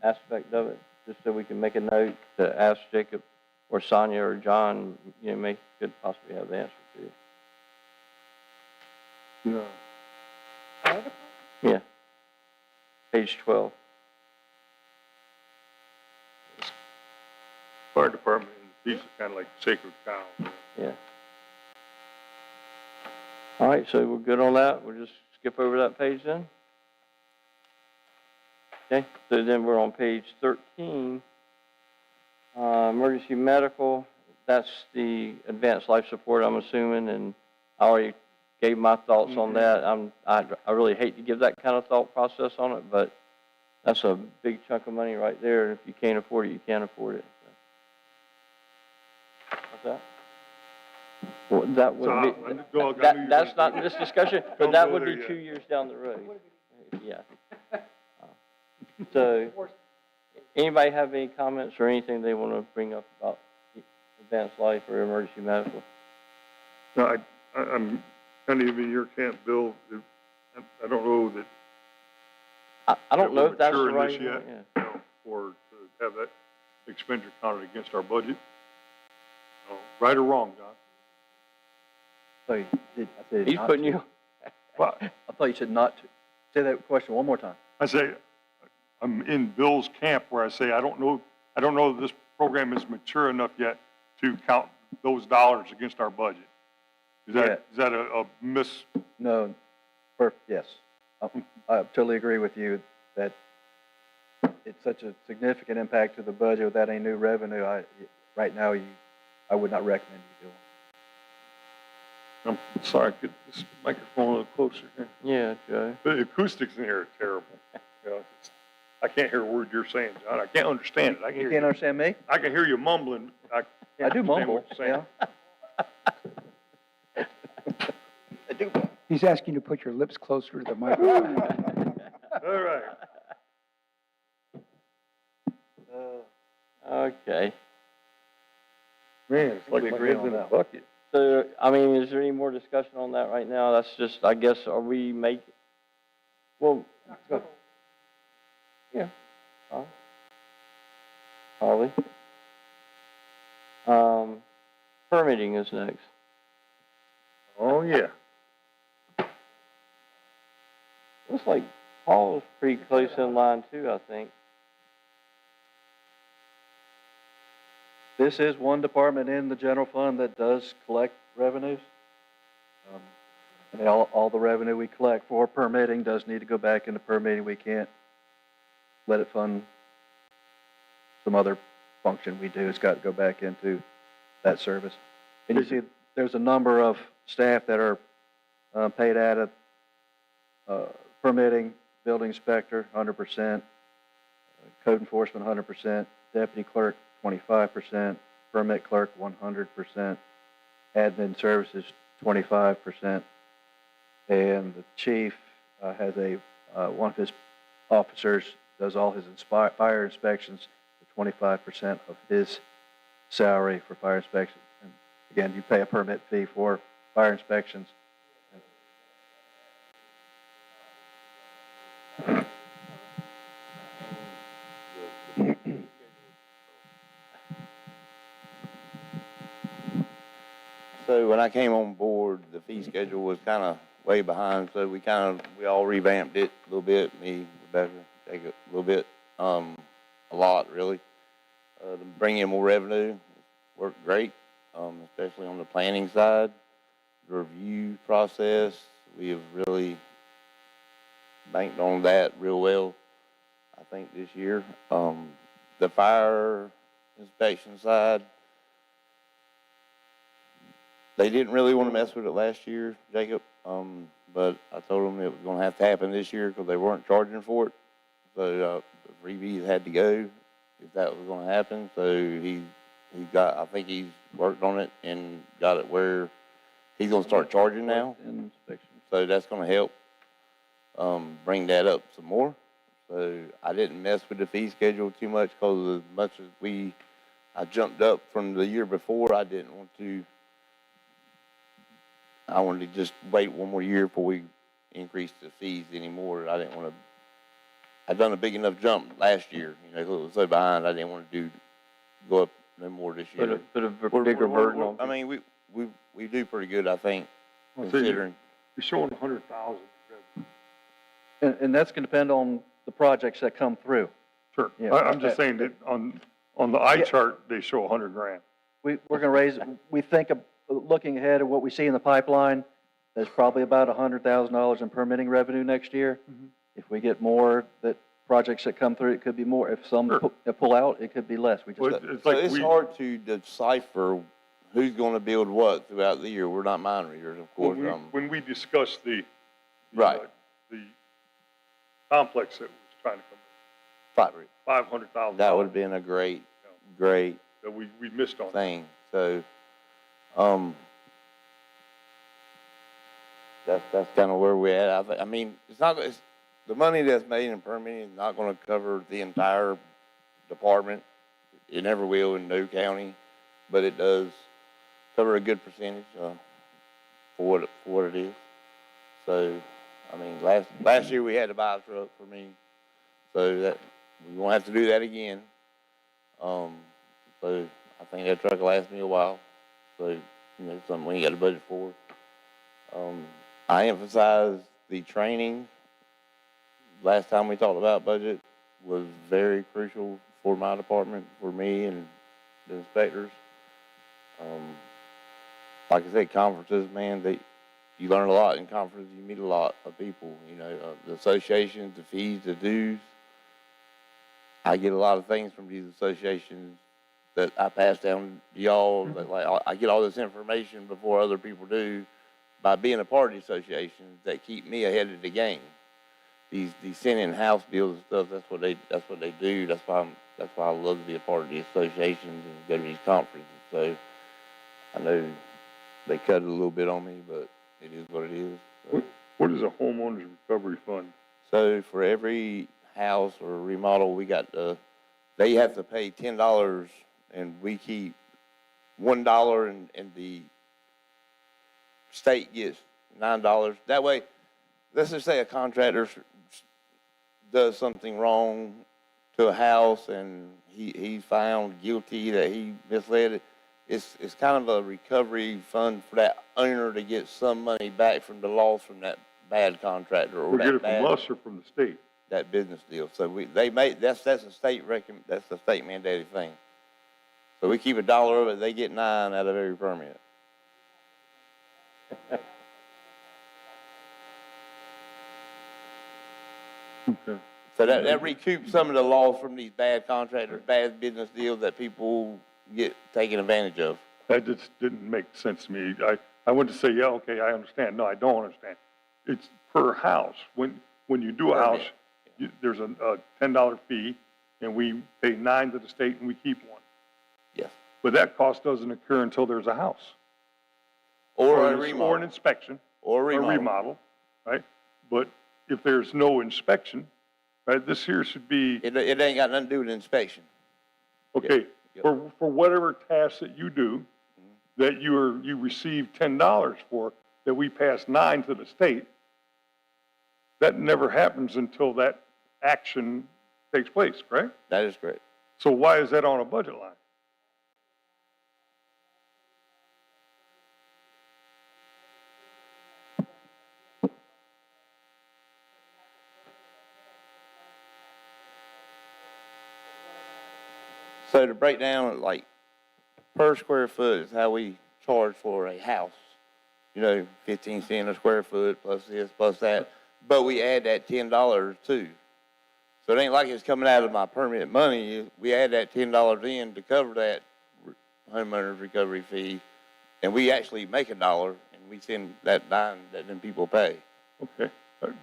aspect of it? Just so we can make a note to ask Jacob or Sonia or John. You know, could possibly have the answer to. No. Yeah. Page 12. Fire department and the police are kind of like sacred cow. Yeah. All right, so we're good on that. We'll just skip over that page then. Okay, so then we're on page 13. Emergency medical, that's the advanced life support, I'm assuming, and I already gave my thoughts on that. I really hate to give that kind of thought process on it, but that's a big chunk of money right there. If you can't afford it, you can't afford it. What's that? Well, that would be, that's not in this discussion, but that would be 2 years down the road. Yeah. So, anybody have any comments or anything they want to bring up about advanced life or emergency medical? No, I'm kind of in your camp, Bill. I don't know that. I don't know if that's the mature in right this yet, one, yeah. you know, or to have that expenditure counted against our budget. Right or wrong, John? So I said He's not putting to. you, Well, I thought you said not to. Say that question one more time. I say, I'm in Bill's camp where I say, I don't know that this program is mature enough yet to count those dollars against our budget. Is that a miss? No, yes. I totally agree with you that it's such a significant impact to the budget without any new revenue. Right now, I would not recommend you doing. I'm sorry, could this microphone a little closer here? yeah, Joe. The acoustics in here are terrible. You know, I can't hear a word you're saying, John. I can't understand it. You can't understand me? I can hear you mumbling. I I do understand mumble, what you're saying. yeah. I do. He's asking you to put your lips closer to the microphone. All right. Okay. Man, it's like my head's in a bucket. So, I mean, is there any more discussion on that right now? That's just, I guess, are we making, well, go. Yeah. Holly. Permitting is next. Oh, yeah. Looks like Paul is pretty close in line too, I think. This is one department in the general fund that does collect revenues. And all the revenue we collect for permitting does need to go back into permitting. We can't let it fund some other function we do. It's got to go back into that service. And you see, there's a number of staff that are paid out of permitting, building inspector, 100%, code enforcement, 100%, deputy clerk, 25%, permit clerk, 100%, admin services, 25%, and the chief has one of his officers does all his fire inspections for 25% of his salary for fire inspections. And again, you pay a permit fee for fire inspections. So when I came on board, the fee schedule was kind of way behind, so we all revamped it a little bit, me, Rebecca, Jacob, a little bit, a lot really, to bring in more revenue. It worked great, especially on the planning side. The review process, we have really banked on that real well, I think, this year. The fire inspection side, They didn't really want to mess with it last year, Jacob, but I told them it was gonna have to happen this year because they weren't charging for it. So, the freebies had to go if that was gonna happen. So I think he's worked on it and got it where he's gonna start charging now. Inspection. So that's gonna help, bring that up some more. So I didn't mess with the fee schedule too much because as much as I jumped up from the year before, I didn't want to. I wanted to just wait one more year before we increased the fees anymore. I didn't want to. I'd done a big enough jump last year, it was so behind. I didn't want to go up no more this year. Put a bigger burden on. I mean, we do pretty good, I think, Well, so considering. You're showing 100,000. And that's gonna depend on the projects that come through. Sure. Yeah. I'm just saying that on the eye chart, they show 100 grand. We're gonna raise, we think of, looking ahead at what we see in the pipeline, there's probably about $100,000 in permitting revenue next year. Mhm. If we get more projects that come through, it could be more. If some Sure. pull out, it could be less. We Well, just, it's So like it's hard to decipher who's gonna build what throughout the year. We're not mind readers, of course. when we discussed Right. The complex that was trying to come in, 500,000. That would have been a great That we missed on. thing. So, that's kind of where we're at. I mean, it's the money that's made in permitting is not going to cover the entire department. It never will in no county, but it does cover a good percentage for what it is. So, I mean, last year we had to buy a truck for me, so that we won't have to do that again. So I think that truck will last me a while. So, something we ain't got a budget for. I emphasize the training. Last time we talked about budget was very crucial for my department, for me and the inspectors. Like I said, conferences, man, you learn a lot in conferences. You meet a lot of people, the associations, the fees, the dues. I get a lot of things from these associations that I pass down to y'all. That, like, I get all this information before other people do by being a part of the associations that keep me ahead of the game. These sending house bills and stuff, that's what they do. That's why I love to be a part of the associations and go to these conferences. So I know they cut it a little bit on me, but it is what it is. So. What is a homeowner's recovery fund? So for every house or remodel, they have to pay $10, and we keep $1, and the state gets $9. That way, let's just say a contractor does something wrong to a house, and he's found guilty that he misled it. It's kind of a recovery fund for that owner to get some money back from the loss from that bad contractor or Or get it that from us or from the state? that business deal. So that's a state that's a state mandated thing. So we keep $1 of it, they get $9 out of every permit. Okay. So that recoups some of the loss from these bad contractors, bad business deals that people get taken advantage of. That just didn't make sense to me. I went to say, yeah, okay, I understand. No, I don't understand. It's per house. When you do a house, there's a $10 fee, and we pay $9 to the state, and we keep $1. Yes. But that cost doesn't occur until there's a house. Or a Or an remodel. inspection. Or a Or remodel. remodel, right? But if there's no inspection, right, this here should be, It ain't got nothing to do with inspection. okay, Yep. for whatever task that you do, that you receive $10 for, that we pass $9 to the state, that never happens until that action takes place, correct? That is correct. So why is that on a budget line? So to break down, like, per square foot is how we charge for a house. 15 cents a square foot, plus this, plus that. But we add that $10 too. So it ain't like it's coming out of my permit money. We add that $10 in to cover that homeowner's recovery fee And we actually make $1 and we send that dime that them people pay. Okay,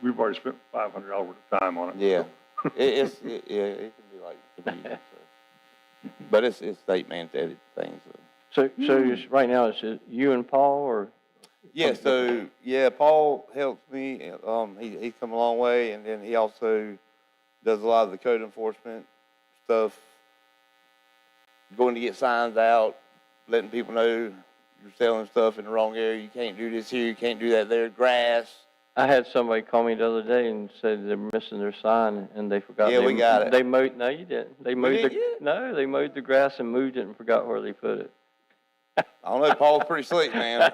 we've already spent $500 worth of time on it. Yeah. It can be like confusing, so. But it's state mandated things, so. So it's, right now, it's you and Paul, or? Yeah, so, yeah, Paul helps me, he's come a long way, and then he also does a lot of the code enforcement stuff, going to get signs out, letting people know you're selling stuff in the wrong area, you can't do this here, you can't do that there, grass. I had somebody call me the other day and said they're missing their sign, and they forgot. Yeah, we got it. They mowed, no, you didn't. They mowed didn't yet? no, they mowed the grass and moved it and forgot where they put it. I don't know, Paul's pretty slick, man.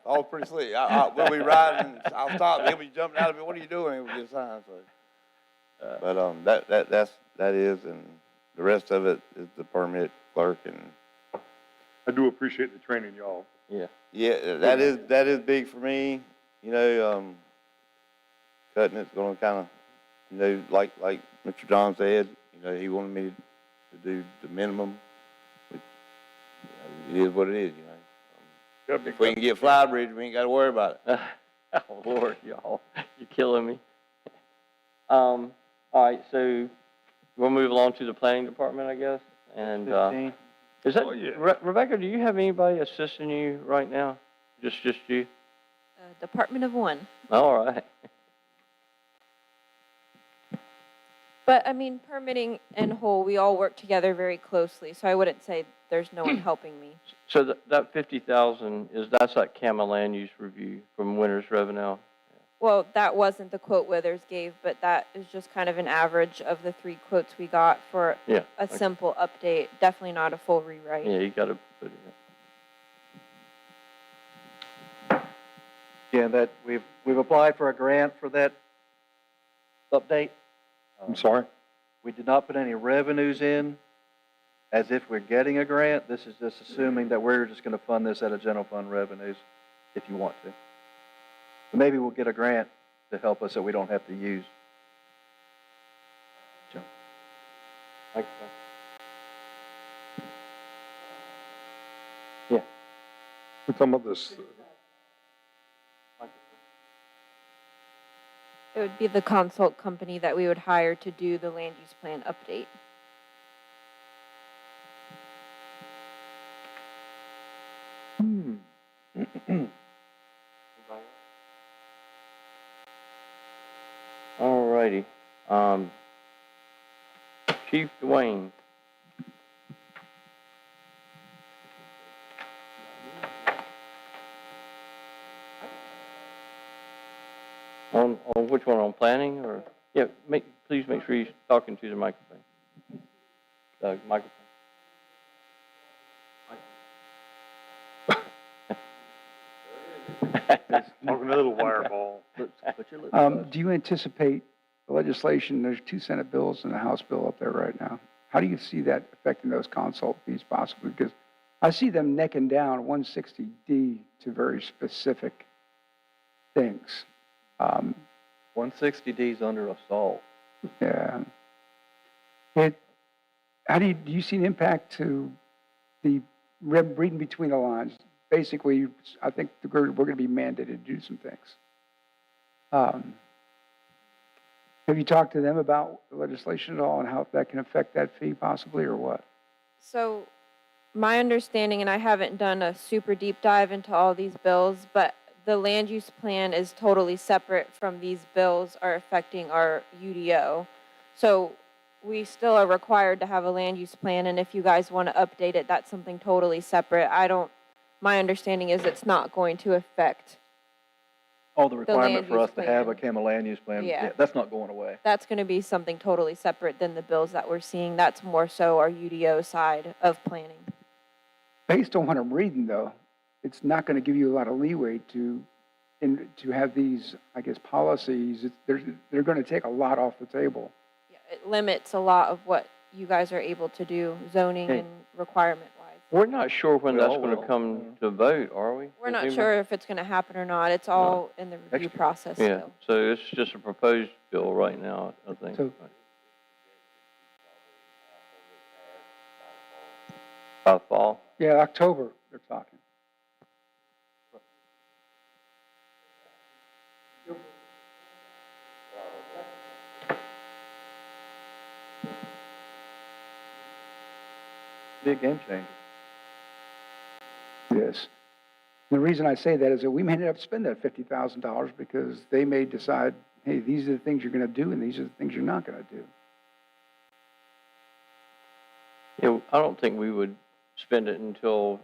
Paul's pretty slick. We'll be riding, I'll stop, he'll be jumping out of it, what are you doing? We'll get signs, so. But, that is, and the rest of it is the permit clerk and. I do appreciate the training, y'all. Yeah. Yeah, that is big for me, you know, cutting it's gonna kinda, you know, like Mr. John said, you know, he wanted me to do the minimum, which, you know, it is what it is, you know. If we can get Flybridge, we ain't gotta worry about it. Oh, Lord, y'all, you're killing me. All right, so we'll move along to the planning department, I guess, and, is that, Oh, yeah. Rebecca, do you have anybody assisting you right now? Just you? Department of One. All right. But, I mean, permitting and whole, we all work together very closely, so I wouldn't say there's no one helping me. So that 50,000 that's like CAMA land use review from Winters Revenue? Well, that wasn't the quote Withers gave, but that is just kind of an average of the 3 quotes we got for Yeah. a simple update, definitely not a full rewrite. Yeah, you gotta put it in. Again, that, we've applied for a grant for that update. I'm sorry? We did not put any revenues in as if we're getting a grant. This is just assuming that we're just gonna fund this out of general fund revenues, if you want to. But maybe we'll get a grant to help us that we don't have to use. Yeah. We're talking about this, It would be the consult company that we would hire to do the land use plan update. All righty. Chief Dwayne. On which one, on planning, or, yeah, please make sure you're talking to the microphone. Microphone. talking a little wire ball. Do you anticipate the legislation, there's 2 Senate bills and a House bill up there right now. How do you see that affecting those consult fees possibly? Because I see them necking down 160D to very specific things. 160D is under assault. Yeah. Do you see an impact to the reading between the lines? Basically, I think we're going to be mandated to do some things. Have you talked to them about the legislation at all and how that can affect that fee possibly, or what? So my understanding, and I haven't done a super deep dive into all these bills, but the land use plan is totally separate from these bills are affecting our UDO. So we still are required to have a land use plan, and if you guys want to update it, that's something totally separate. My understanding is it's not going to affect. Oh, the requirement for land us use to have a plan. CAMA land use plan, Yeah. yeah, that's not going away. That's going to be something totally separate than the bills that we're seeing. That's more so our UDO side of planning. Based on what I'm reading, though, it's not going to give you a lot of leeway to have these, I guess, policies. They're going to take a lot off the table. Yeah, it limits a lot of what you guys are able to do zoning Okay. and requirement wise. We're not sure when We that's all gonna will. come to vote, are we? We're Is not anybody- sure if it's going to happen or not. It's all in the review Next year. process Yeah, still. so it's just a proposed bill right now, I think. So- By fall? Yeah, October, they're talking. be a game changer. Yes. The reason I say that is that we may end up spending that $50,000 because they may decide, hey, these are the things you're going to do and these are the things you're not going to do. Yeah, I don't think we would spend it until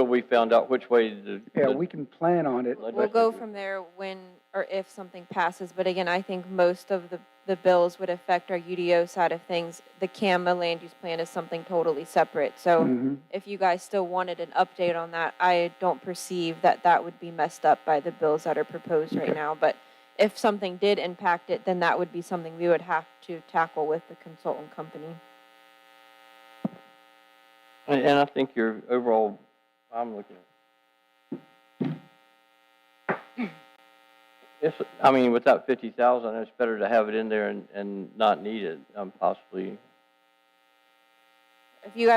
we found out which way Yeah, we can plan on it. We'll go from there when or if something passes, but again, I think most of the bills would affect our UDO side of things. The CAMA land use plan is something totally separate, so Mhm. if you guys still wanted an update on that, I don't perceive that that would be messed up by the bills that are proposed right Okay. now, but if something did impact it, then that would be something we would have to tackle with the consultant company. And I think your overall, I'm looking at. I mean, without 50,000, it's better to have it in there and not need it, possibly. If you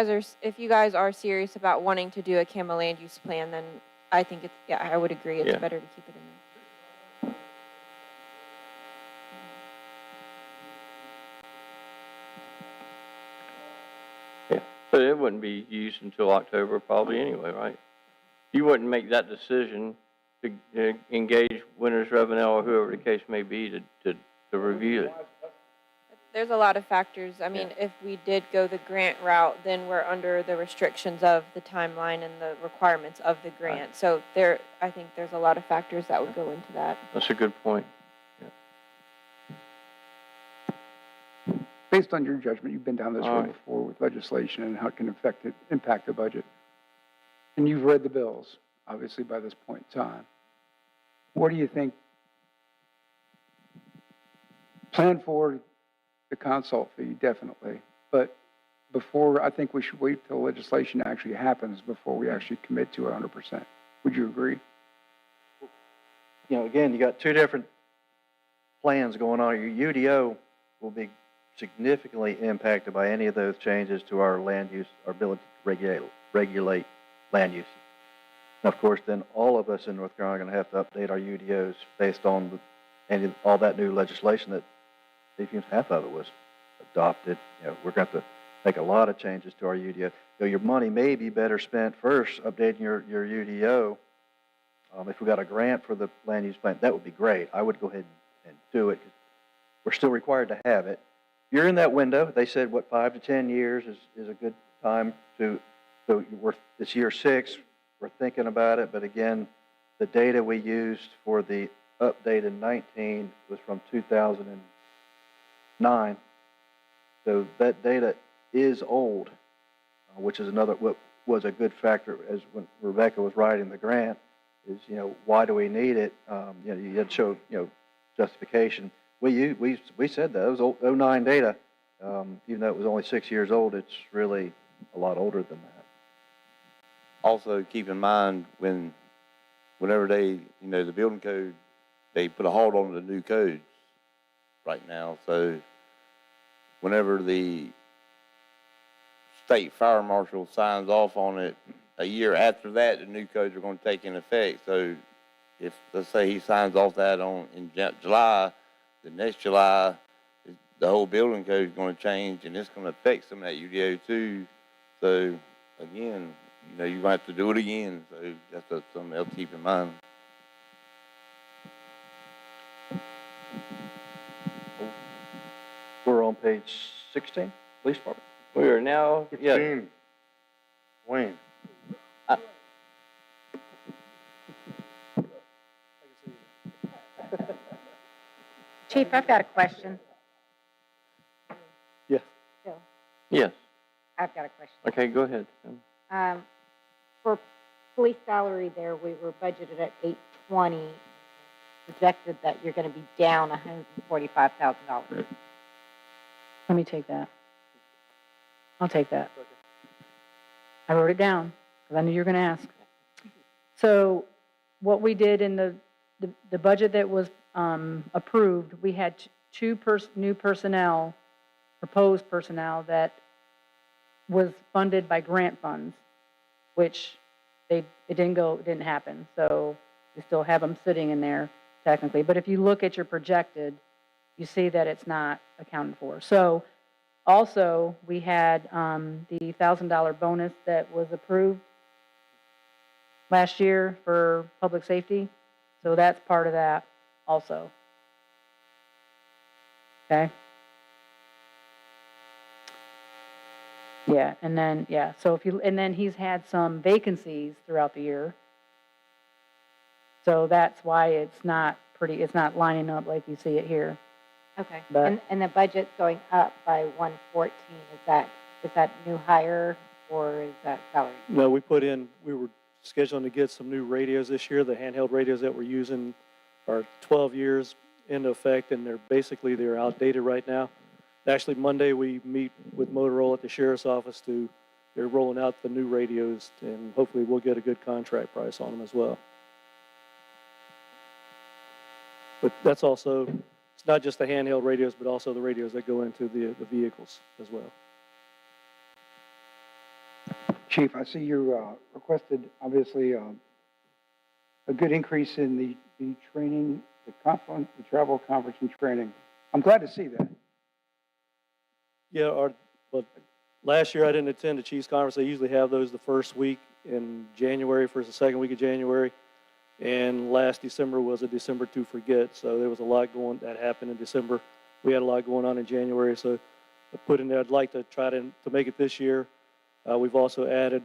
guys are serious about wanting to do a CAMA land use plan, then I think I would agree, it's Yeah. better to keep it in there. Yeah, but it wouldn't be used until October probably anyway, right? You wouldn't make that decision to engage Winners Revenue or whoever the case may be to review it. There's a lot of factors. I mean, if we did go the grant route, then we're under the restrictions of the timeline and the requirements of the grant. So I think there's a lot of factors that would go into that. That's a good point. Based on your judgment, you've been down this All road right. before with legislation and how it can impact the budget. And you've read the bills, obviously, by this point in time. What do you think? Plan for the consult fee, definitely. But I think we should wait till legislation actually happens before we actually commit to 100%. Would you agree? You know, again, you got two different plans going on. Your UDO will be significantly impacted by any of those changes to our land use, our ability to regulate land use. And of course, then all of us in North Carolina are going to have to update our UDOs based on all that new legislation that half of it was adopted. You know, we're going to have to make a lot of changes to our UDO. You know, your money may be better spent first updating your UDO. If we got a grant for the land use plan, that would be great. I would go ahead and do it because we're still required to have it. You're in that window. They said, 5 to 10 years is a good time to, so it's year 6. We're thinking about it, but again, the data we used for the update in 19 was from 2009. So that data is old, which is what was a good factor as when Rebecca was writing the grant is, why do we need it? You had to show, justification. We said that. It was 09 data. Even though it was only 6 years old, it's really a lot older than that. Also, keep in mind whenever they, the building code, they put a halt on the new codes right now. So whenever the state fire marshal signs off on it, a year after that, the new codes are going to take in effect. So if, let's say he signs off that in July, the next July, the whole building code is going to change, and it's going to affect some of that UDO too. So again, you're going to have to do it again. So that's something else to keep in mind. We're on page 16, police department. We are now, yeah, 15. Wayne. Chief, I've got a question. Yes. yes. I've got a question. Okay, go ahead. For police salary there, we were budgeted at 820, projected that you're going to be down $145,000. Let me take that. I'll take that. I wrote it down because I knew you were going to ask. So what we did in the budget that was approved, we had two new personnel, proposed personnel that was funded by grant funds, which it didn't happen. So we still have them sitting in there technically. But if you look at your projected, you see that it's not accounted for. So also, we had, the $1,000 bonus that was approved last year for public safety. So that's part of that also. Okay? Yeah, and then, yeah, so if you, and then he's had some vacancies throughout the year. So that's why it's not lining up like you see it here. Okay. But- And the budget's going up by 114, is that new hire or is that salary? No, we were scheduling to get some new radios this year. The handheld radios that we're using are 12 years into effect, and they're outdated right now. Actually, Monday, we meet with Motorola at the sheriff's office they're rolling out the new radios, and hopefully we'll get a good contract price on them as well. But that's also, it's not just the handheld radios, but also the radios that go into the vehicles as well. Chief, I see you requested, obviously, a good increase in the training, the travel, conference, and training. I'm glad to see that. Yeah, but last year I didn't attend the Chiefs Conference. They usually have those the first week in January, first and second week of January. And last December was a December to forget. So there was a lot that happened in December. We had a lot going on in January. So I put in there, I'd like to try to make it this year. We've also added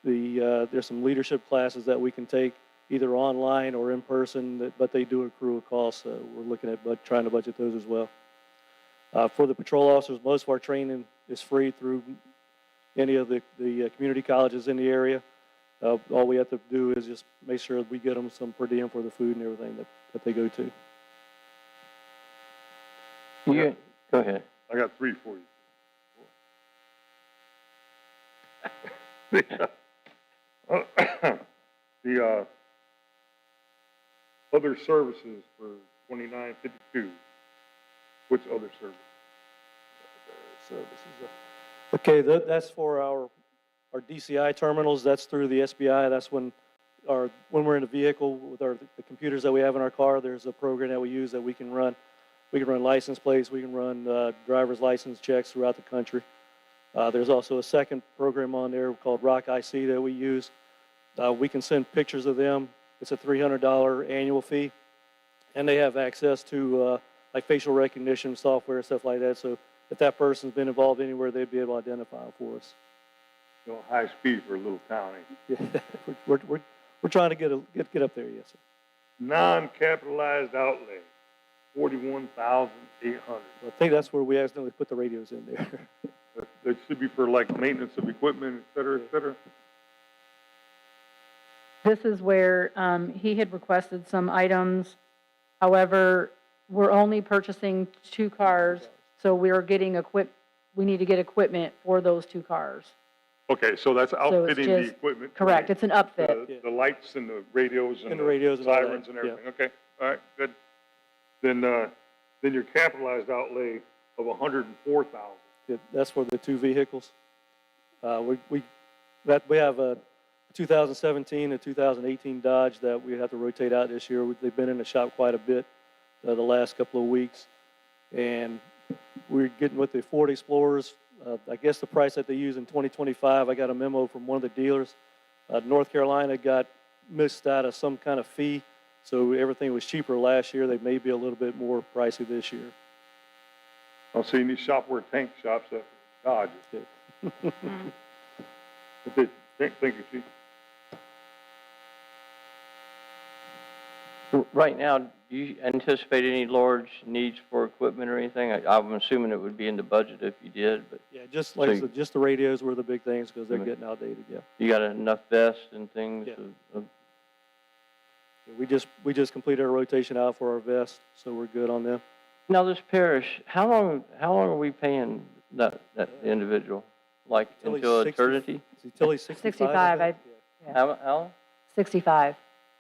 there's some leadership classes that we can take either online or in person, but they do accrue a cost. So we're looking at trying to budget those as well. For the patrol officers, most of our training is free through any of the community colleges in the area. All we have to do is just make sure we get them some per diem for the food and everything that they go to. Go ahead. I got three for you. The other services for 2952. Which other service? Okay, that's for our DCI terminals. That's through the SBI. That's when we're in a vehicle with the computers that we have in our car. There's a program that we use that we can run. We can run license plates. We can run driver's license checks throughout the country. There's also a second program on there called Rock IC that we use. We can send pictures of them. It's a $300 annual fee, and they have access to like facial recognition software, stuff like that. So if that person's been involved anywhere, they'd be able to identify them for us. You know, high speed for a little town, ain't it? Yeah, we're trying to get up there, yes, sir. Non-capitalized outlay, 41,800. I think that's where we accidentally put the radios in there. That should be for like maintenance of equipment, et cetera, et cetera. This is where he had requested some items. However, we're only purchasing 2 cars, so we need to get equipment for those 2 cars. Okay, so that's outfitting the equipment. Correct, it's an upfit. The lights and the radios and the radios and all sirens that, and everything. Okay, all right, good. Then your capitalized outlay of 104,000. Yeah, that's for the 2 vehicles. We have a 2017 and 2018 Dodge that we have to rotate out this year. They've been in the shop quite a bit the last couple of weeks, and we're getting with the Ford Explorers. I guess the price that they use in 2025, I got a memo from one of the dealers. North Carolina got missed out of some kind of fee, so everything was cheaper last year. They may be a little bit more pricey this year. I'll see these shopware tank shops that Dodge. Thank you, Chief. Right now, do you anticipate any large needs for equipment or anything? I'm assuming it would be in the budget if you did, but Yeah, just like I said, just the radios were the big things because they're getting outdated. Yeah. you got enough vests and things? Yeah. We just completed our rotation out for our vests, so we're good on them. Now, this parish, how long are we paying that individual? Like until eternity? Until he's 65. 65, I think. Yeah. How long? 65.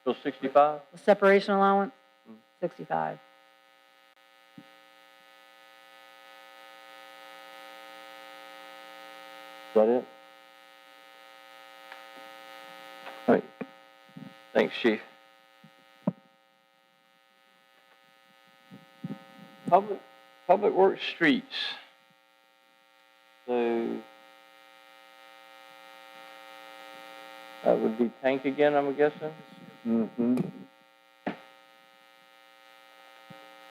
Till 65? The separation allowance, 65. Is that it? All right. Thanks, Chief. Public Works Streets. So that would be Tank again, I'm guessing? Mm-hmm.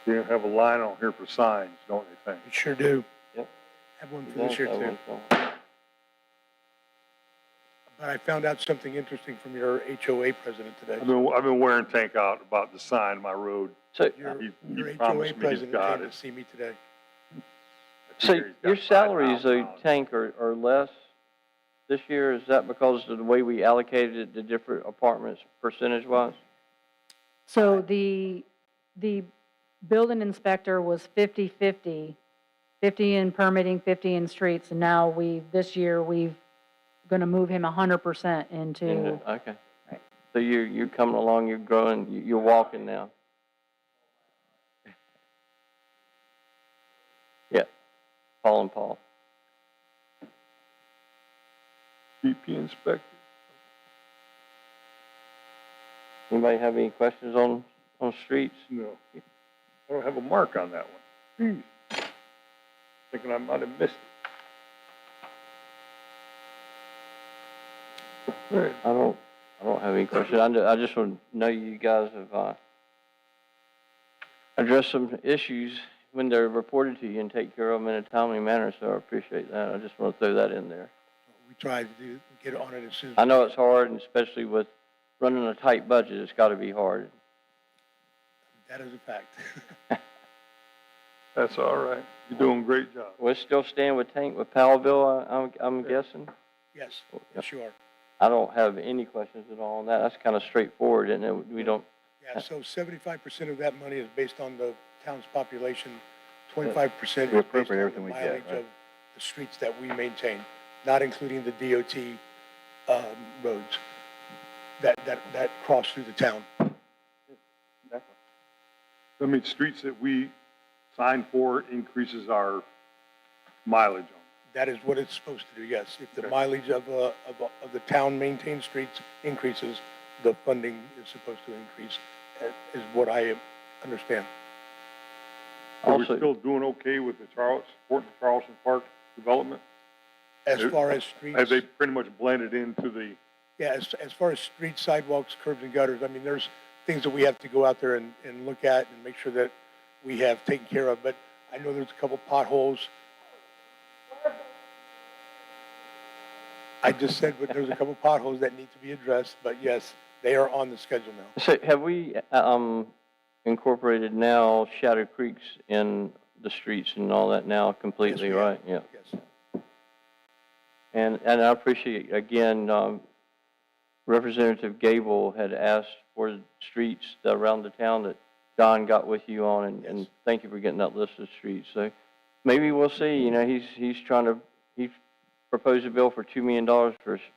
You have a line on here for signs, don't they, think? We sure do. Yep. Have one for Yes, this year that too. one's gone. But I found out something interesting from your HOA president today. I've been wearing Tank out about the sign on my road. So, Your, He your HOA promised me he's president got came it. to see me today. so He's got your salaries, though, $5,000. Tank, are less this year? Is that because of the way we allocated it to different apartments percentage-wise? So the building inspector was 50/50, 50 in permitting, 50 in streets, and now this year, we've gonna move him 100% into, Okay. Right. So you're coming along, you're growing, you're walking now. Yeah, Paul and Paul. BP inspector. Anybody have any questions on streets? No. I don't have a mark on that one. Thinking I might have missed it. All right. I don't have any questions. I just want to know you guys have, addressed some issues when they're reported to you and take care of them in a timely manner, so I appreciate that. I just want to throw that in there. We tried to get on it as soon as. I know it's hard, and especially with running a tight budget, it's got to be hard. That is a fact. That's all right. You're doing a great job. We're still staying with Tank with Powellville, I'm guessing? Yes, yes, you are. I don't have any questions at all on that. That's kind of straightforward, isn't it? We don't, Yeah, so 75% of that money is based on the town's population. 25% We is based appropriate on the everything we get, mileage right? of the streets that we maintain, not including the DOT roads that cross through the town. I mean, streets that we sign for increases our mileage on. That is what it's supposed to do, yes. If the Okay. mileage of the town maintained streets increases, the funding is supposed to increase, is what I understand. Are we Also- still doing okay with the supporting the Charleston Park development? As far as streets. Have they pretty much blended into the, Yeah, as far as streets, sidewalks, curbs and gutters, I mean, there's things that we have to go out there and look at and make sure that we have taken care of, but I know there's a couple potholes. I just said, but there's a couple potholes that need to be addressed, but yes, they are on the schedule now. so have we, incorporated now Shadow Creeks in the streets and all that now completely, Yes, we have. right? Yeah. Yes. And I appreciate, again, Representative Gable had asked for streets around the town that Don got with you on, and Yes. thank you for getting that list of streets. So maybe we'll see, he's proposed a bill for $2 million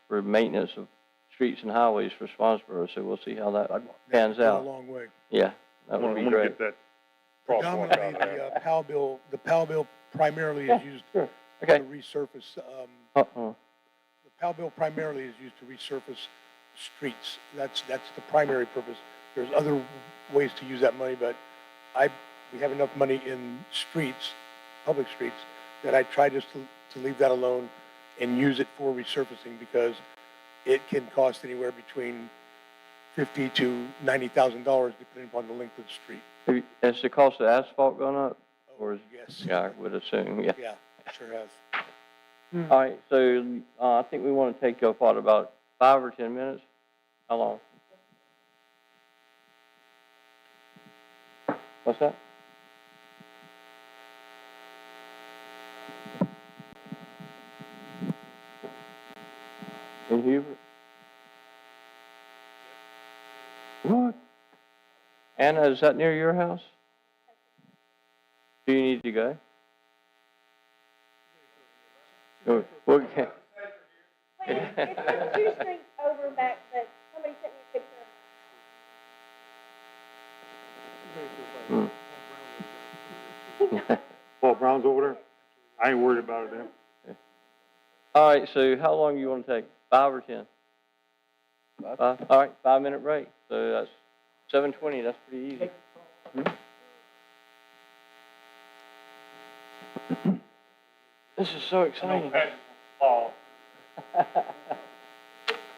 for maintenance of streets and highways for Swansboro, so we'll see how that pans That'll go out. a long way. Yeah, that I'm would be gonna great. get that crosswalk Predominantly, out of there. the PAL bill primarily is used to Okay. resurface, Uh-uh. the PAL bill primarily is used to resurface streets. That's the primary purpose. There's other ways to use that money, but we have enough money in streets, public streets, that I try just to leave that alone and use it for resurfacing because it can cost anywhere between $50,000 to $90,000 depending upon the length of the street. Has the cost of asphalt gone up? Oh, Or is- yes. Yeah, I would assume, yeah. Yeah, sure has. All right, so, I think we want to take about 5 or 10 minutes. How long? What's that? In Hubert? What? Anna, is that near your house? Do you need to go? Well, okay. It's 2 streets over back, but somebody sent me a picture Paul Brown's over there? I ain't worried about it then. All right, so how long you want to take? 5 or 10? 5? All right, 5-minute break. So that's 7:20, that's pretty easy. This is so exciting. Pat Paul,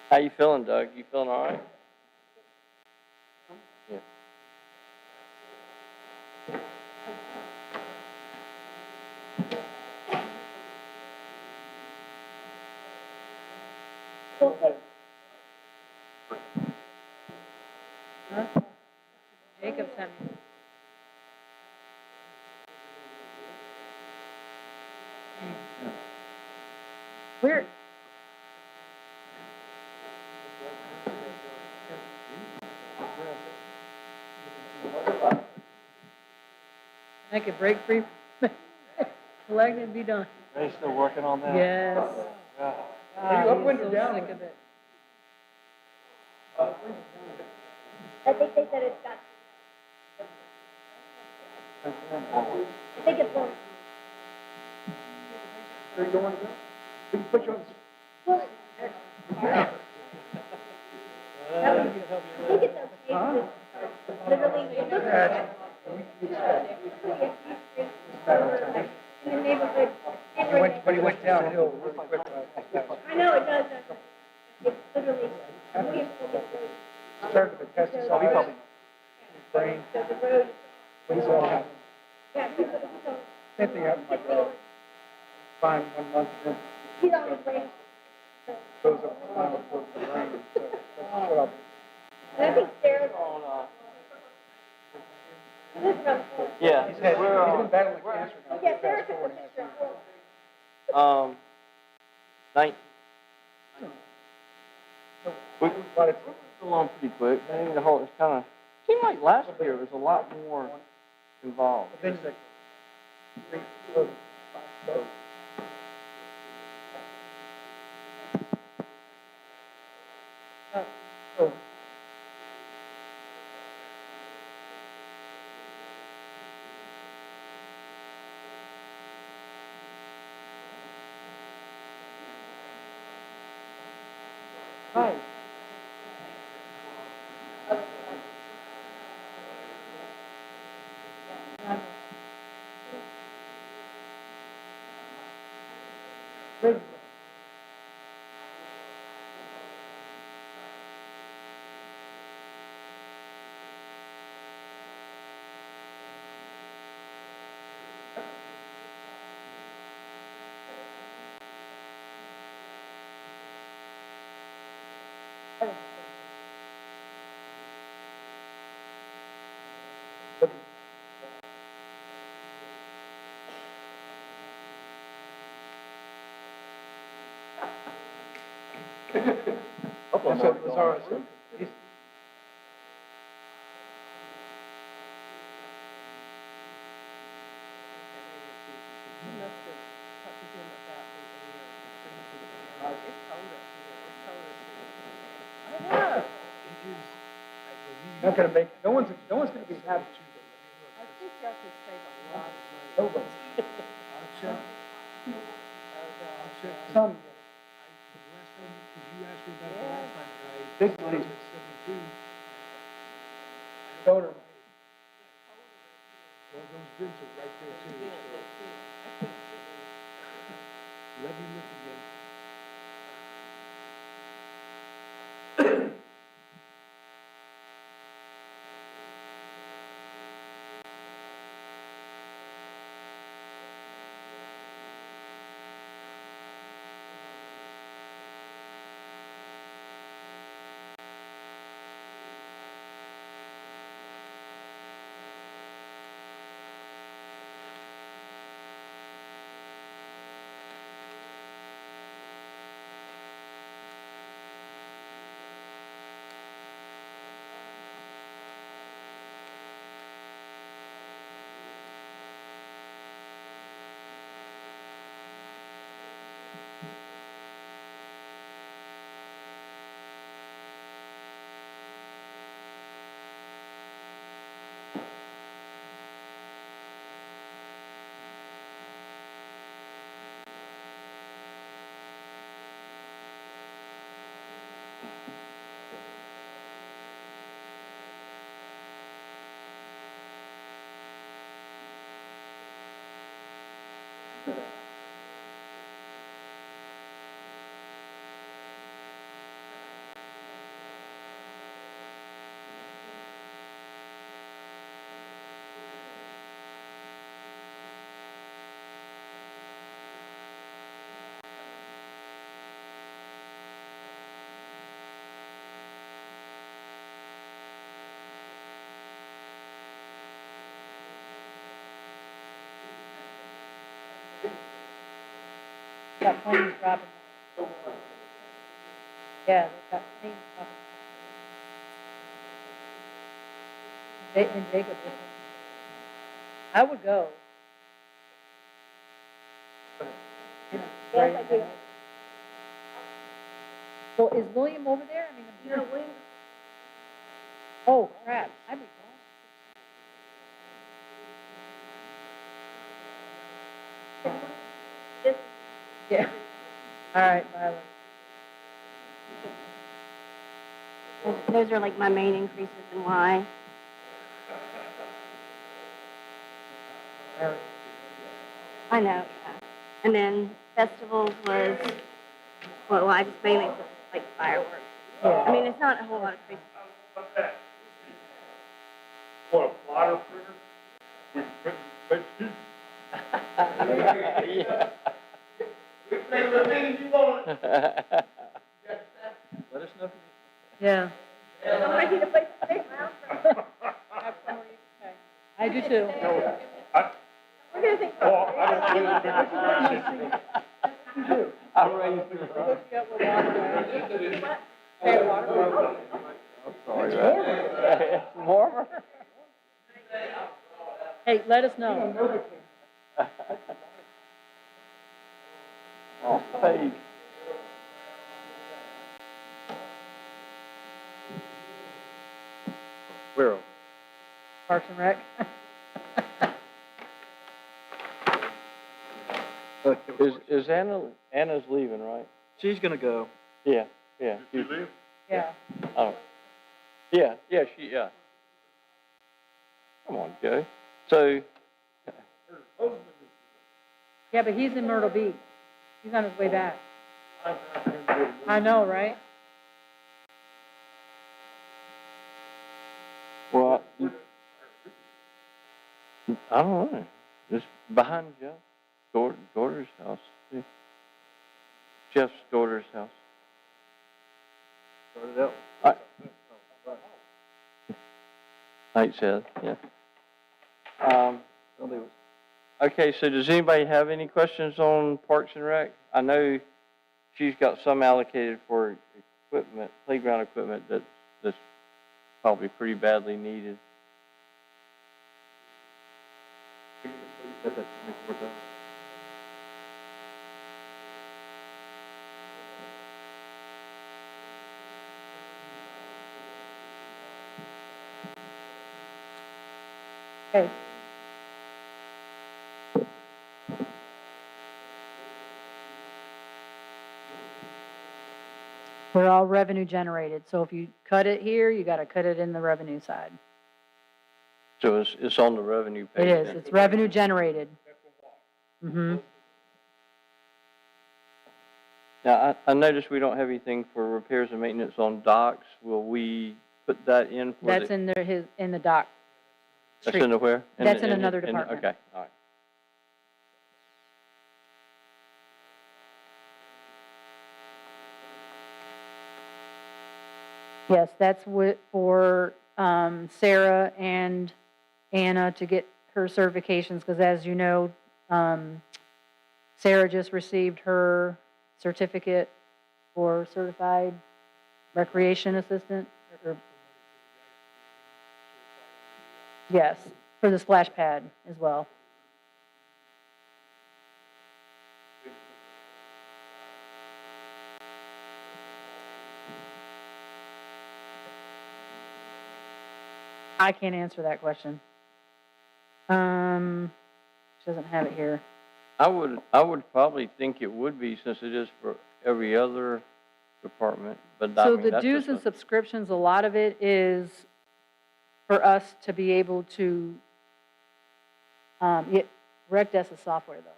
How you feeling, Doug? You feeling all right? Yeah. Jacob sent me. Where? Make it break free, collect it and be done. They still working on that? Yes. Yeah. Are you upwind or downwind? Sick of it. I think they said it's got. I think it's going. Where you going to go? We can put you on the Well, I think it's okay. Literally, it looks like. In the neighborhood. When he went downhill, really quick. I know it does. It's literally. Started with the pesticide, brain, So the road. things all happened. Yeah, Same thing happened to my dog. Fine 1 month, then he's on his way. goes up the spinal cord to the brain. So that's what I'll. And I think Sarah's. This is from. Yeah. He's been battling cancer now. Yeah, Sarah took the picture. 19. But it's Still on pretty quick. I mean, the whole, it's kind of, seemed like last year was a lot more involved. then Right. So it was ours. Not gonna make, no one's gonna be happy. I think y'all could save a lot of money. Nobody. Some. Big money. Donor. Well, those bids are right there too, so. Let me look again. Got planes dropping. Yeah, they've got planes dropping. And Jacob, I would go. Yes, I do. Well, is William over there? I mean, You know, William, oh, crap, I'd be this, gone. Yeah. All right, Violet. those are like my main increases and why. I know, yeah. And then festivals was, well, I just mainly put like fireworks. I mean, it's not a whole lot of crazy. What, a plotter printer? We print spreadsheets? Let us know. Yeah, I need a place to stay, Miles. I do too. We're gonna think. Oh, I don't really I'm ready It's warmer. Hey, let us know. Off the page. Where? Parks and Rec. Is Anna's leaving, right? She's gonna go. Yeah. Did you leave? Yeah. Oh. Yeah. Come on, Joe. So, Yeah, but he's in Myrtle Beach. He's on his way back. I know, right? well, I don't know. Just behind Jeff, daughter's house. Yeah. Jeff's daughter's house. Started out. Like said, yeah. Okay, so does anybody have any questions on Parks and Rec? I know she's got some allocated for equipment, playground equipment that's probably pretty badly needed. Okay. They're all revenue generated, so if you cut it here, you gotta cut it in the revenue side. So it's on the revenue page. It is, then. it's revenue generated. Mm-hmm. Now, I noticed we don't have anything for repairs and maintenance on docks. Will we put that in for That's the? in the dock. That's in the where? That's in another department. Okay, all right. Yes, that's for Sarah and Anna to get her certifications, because as you know, Sarah just received her certificate for certified recreation assistant. Yes, for the splash pad as well. I can't answer that question. She doesn't have it here. I would probably think it would be, since it is for every other department, but I So mean, the that's dues just and a- subscriptions, a lot of it is for us to be able to, Rec Desk is software though.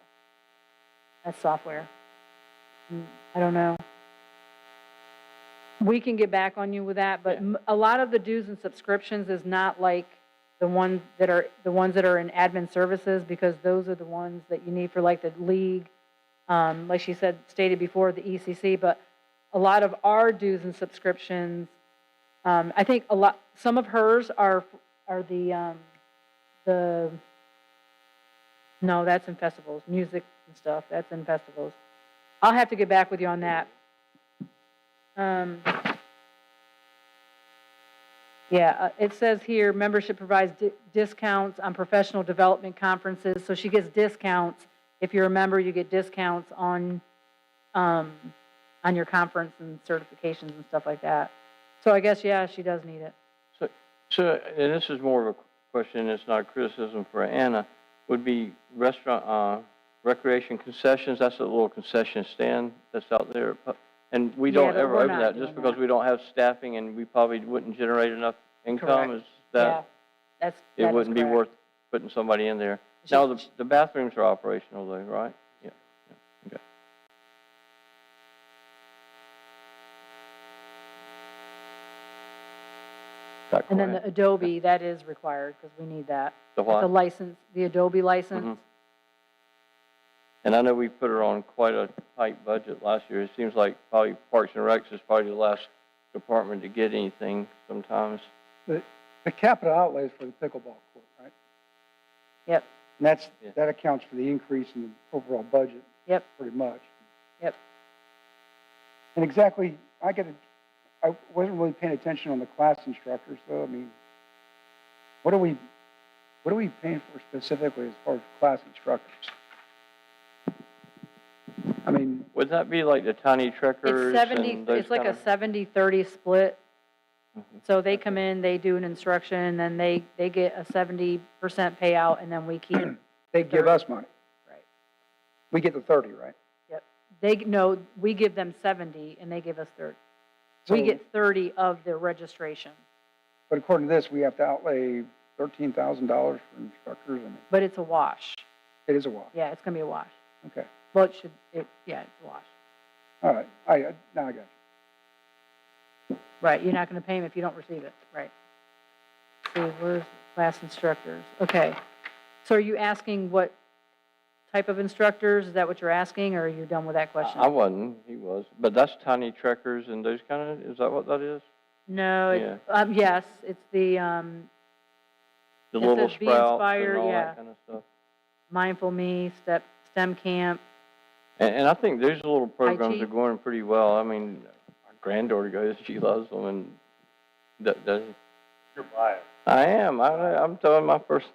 That's software. I don't know. We can get back on you with that, but a lot of the dues and subscriptions is not like the ones that are in admin services, because those are the ones that you need for like the league, like she said, stated before, the ECC, but a lot of our dues and subscriptions, I think some of hers are no, that's in festivals, music and stuff, that's in festivals. I'll have to get back with you on that. It says here, membership provides discounts on professional development conferences, so she gets discounts. If you're a member, you get discounts on your conference and certifications and stuff like that. So I guess, yeah, she does need it. So, and this is more of a question, it's not a criticism for Anna, would be restaurant, recreation concessions, that's a little concession stand that's out there. And we Yeah, don't but ever we're open not that just doing because that. we don't have staffing and we probably wouldn't generate enough income, Correct. is that, That it is wouldn't be correct. worth putting somebody in there. She- Now, the bathrooms are operational though, right? Yeah, okay. Got And then quiet. the Adobe, that is required, because we need that. The The what? license, the Adobe license. Mhm. And I know we put her on quite a tight budget last year. It seems like probably Parks and Recs is probably the last department to get anything sometimes. The capital outlay is for the pickleball court, right? Yep, And Yeah. that accounts for the increase in the overall budget. Yep. Pretty much. Yep. And exactly, I wasn't really paying attention on the class instructors, though. I mean, what are we paying for specifically as far as class instructors? I mean, Would that be like the tiny it's trekkers 70, and those it's like kind a of? 70-30 split. Mhm. So they come in, they do an instruction, and then they get a 70% payout, and then we keep, they give us money. right. We get the 30, right? No, we give them 70, and they give us 30. We So- get 30 of their registration, But according to this, we have to outlay $13,000 for instructors, and but it's a wash. it is a wash. Yeah, it's gonna be a wash. Okay, Well, it's a wash. all right, now I got you. Right, you're not gonna pay them if you don't receive it, right. See, where's class instructors? Okay. So are you asking what type of instructors? Is that what you're asking, or are you done with that question? I wasn't, he was, but that's tiny trekkers and those kind of, is that what that is? No, Yeah. yes, it's the, The It little says be sprouts inspired, and all yeah. that kind of stuff. Mindful Me, STEM Camp. And I think those little programs IT. are going pretty well. I mean, our granddaughter goes, she loves them and does. You're biased. I am, I'm telling my first,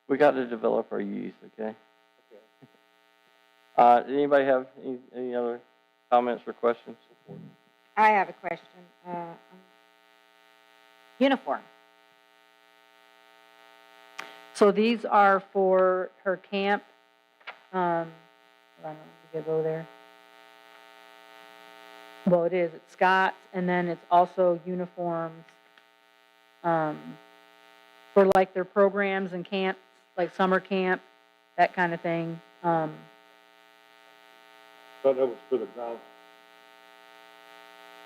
we got to develop our youth, okay? Anybody have any other comments or questions? I have a question. Uniform. So these are for her camp. Hold on, let me go there. Well, it is, it's Scott's, and then it's also uniforms, for like their programs and camps, like summer camp, that kind of thing. Thought that was for the grounds.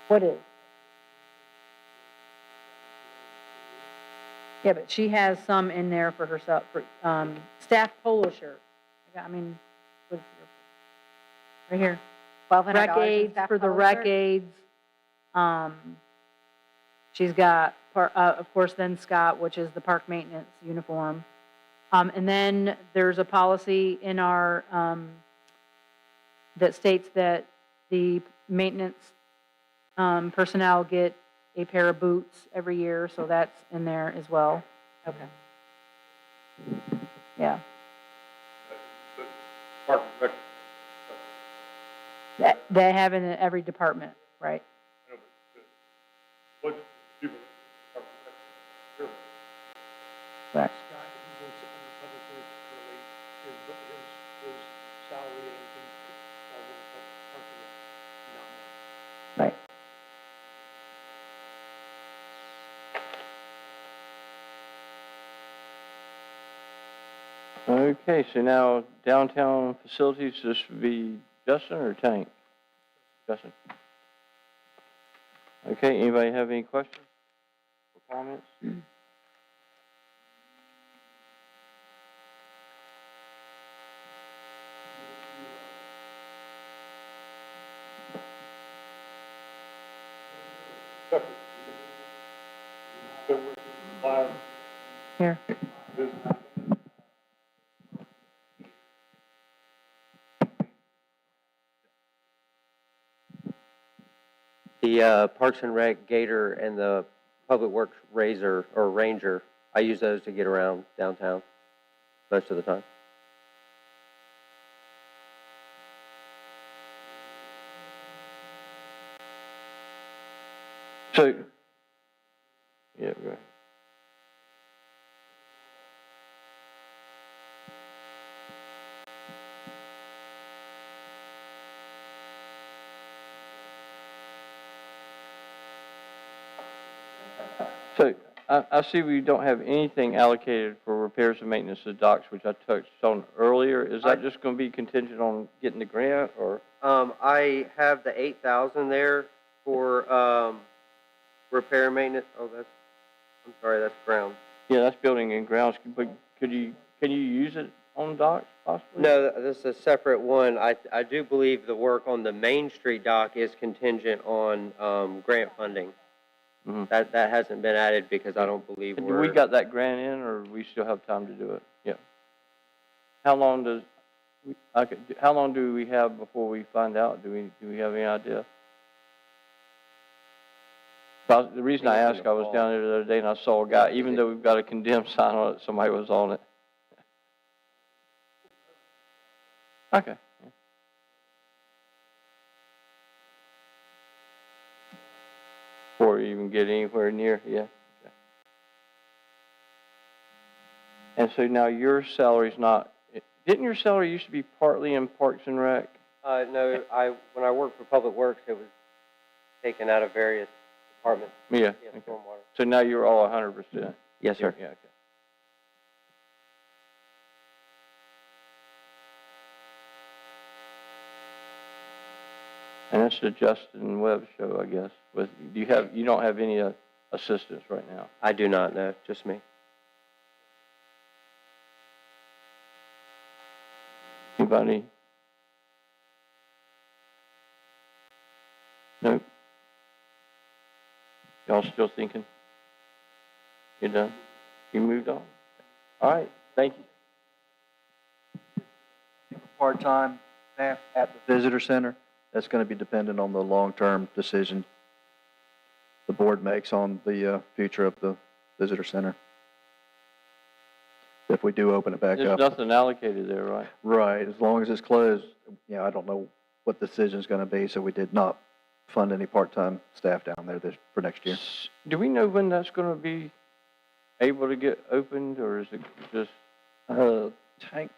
What is? Yeah, but she has some in there for herself, for, staff polo shirt. I mean, what's your, right here. $1,200 Rec in aids staff for the polo rec shirt? aids. She's got, of course, then Scott, which is the park maintenance uniform. And then there's a policy in our, that states that the maintenance, personnel get a pair of boots every year, so that's in there as well. Okay. Yeah. Park and Rec. They have in every department, right? What people, Park and Rec. Right. Scott, he works on the public works early, his salary and everything, all in the park and rec, not much. Right. Okay, so now downtown facilities, this would be Justin or Tank? Justin. Okay, anybody have any questions or comments? Separate. So we're file Here. this. The Parks and Rec Gator and the Public Works Razor or Ranger, I use those to get around downtown most of the time. So, yeah, go ahead. So, I see we don't have anything allocated for repairs and maintenance of docks, which I touched on earlier. Is that just gonna be contingent on getting the grant, or? I have the 8,000 there for, repair and maintenance. Oh, I'm sorry, that's ground. Yeah, that's building and grounds, but can you use it on docks possibly? No, this is a separate one. I do believe the work on the Main Street dock is contingent on, grant funding. Mhm. That hasn't been added because I don't believe Do we're. we got that grant in, or we still have time to do it? Yeah. How long how long do we have before we find out? Do we have any idea? The reason I asked, I was down there the other day and I saw a guy, even though we've got a condemned sign on it, somebody was on it. Okay. Yeah. Before we even get anywhere near, yeah. Okay. And so now your salary's not, didn't your salary used to be partly in Parks and Rec? No, when I worked for Public Works, it was taken out of various departments. Yeah. Yeah, Okay. stormwater. So now you're all 100%? Yes, sir. Yeah, okay. And that's the Justin Webb show, I guess. You don't have any assistants right now? I do not know, just me. Anybody? No? Y'all still thinking? You done? You moved on? All right, thank you. Part-time staff at the visitor center, that's going to be dependent on the long-term decision the board makes on the future of the visitor center. If we do open it back There's up. nothing allocated there, right? Right, as long as it's closed, I don't know what the decision's going to be, so we did not fund any part-time staff down there for next year. Do we know when that's going to be able to get opened, or is it just? Tank,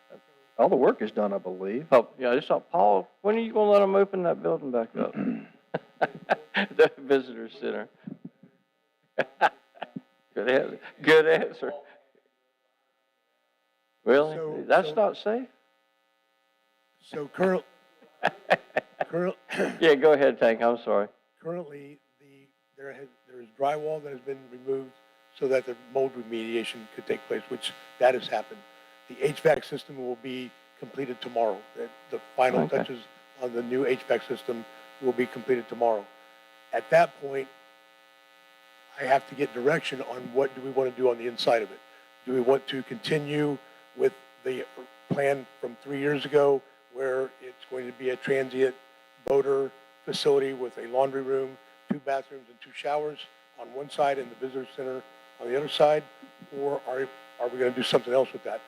all the work is done, I believe. Oh, yeah, it's not, Paul, when are you going to let them open that building back up? The visitor center. Good answer. Really? So- That's so- not safe? So current, Yeah, go ahead, Tank, I'm sorry. currently, there is drywall that has been removed so that the mold remediation could take place, which that has happened. The HVAC system will be completed tomorrow. The final Okay. touches on the new HVAC system will be completed tomorrow. At that point, I have to get direction on what do we want to do on the inside of it. Do we want to continue with the plan from 3 years ago, where it's going to be a transient boater facility with a laundry room, 2 bathrooms and 2 showers on one side and the visitor center on the other side? Or are we going to do something else with that?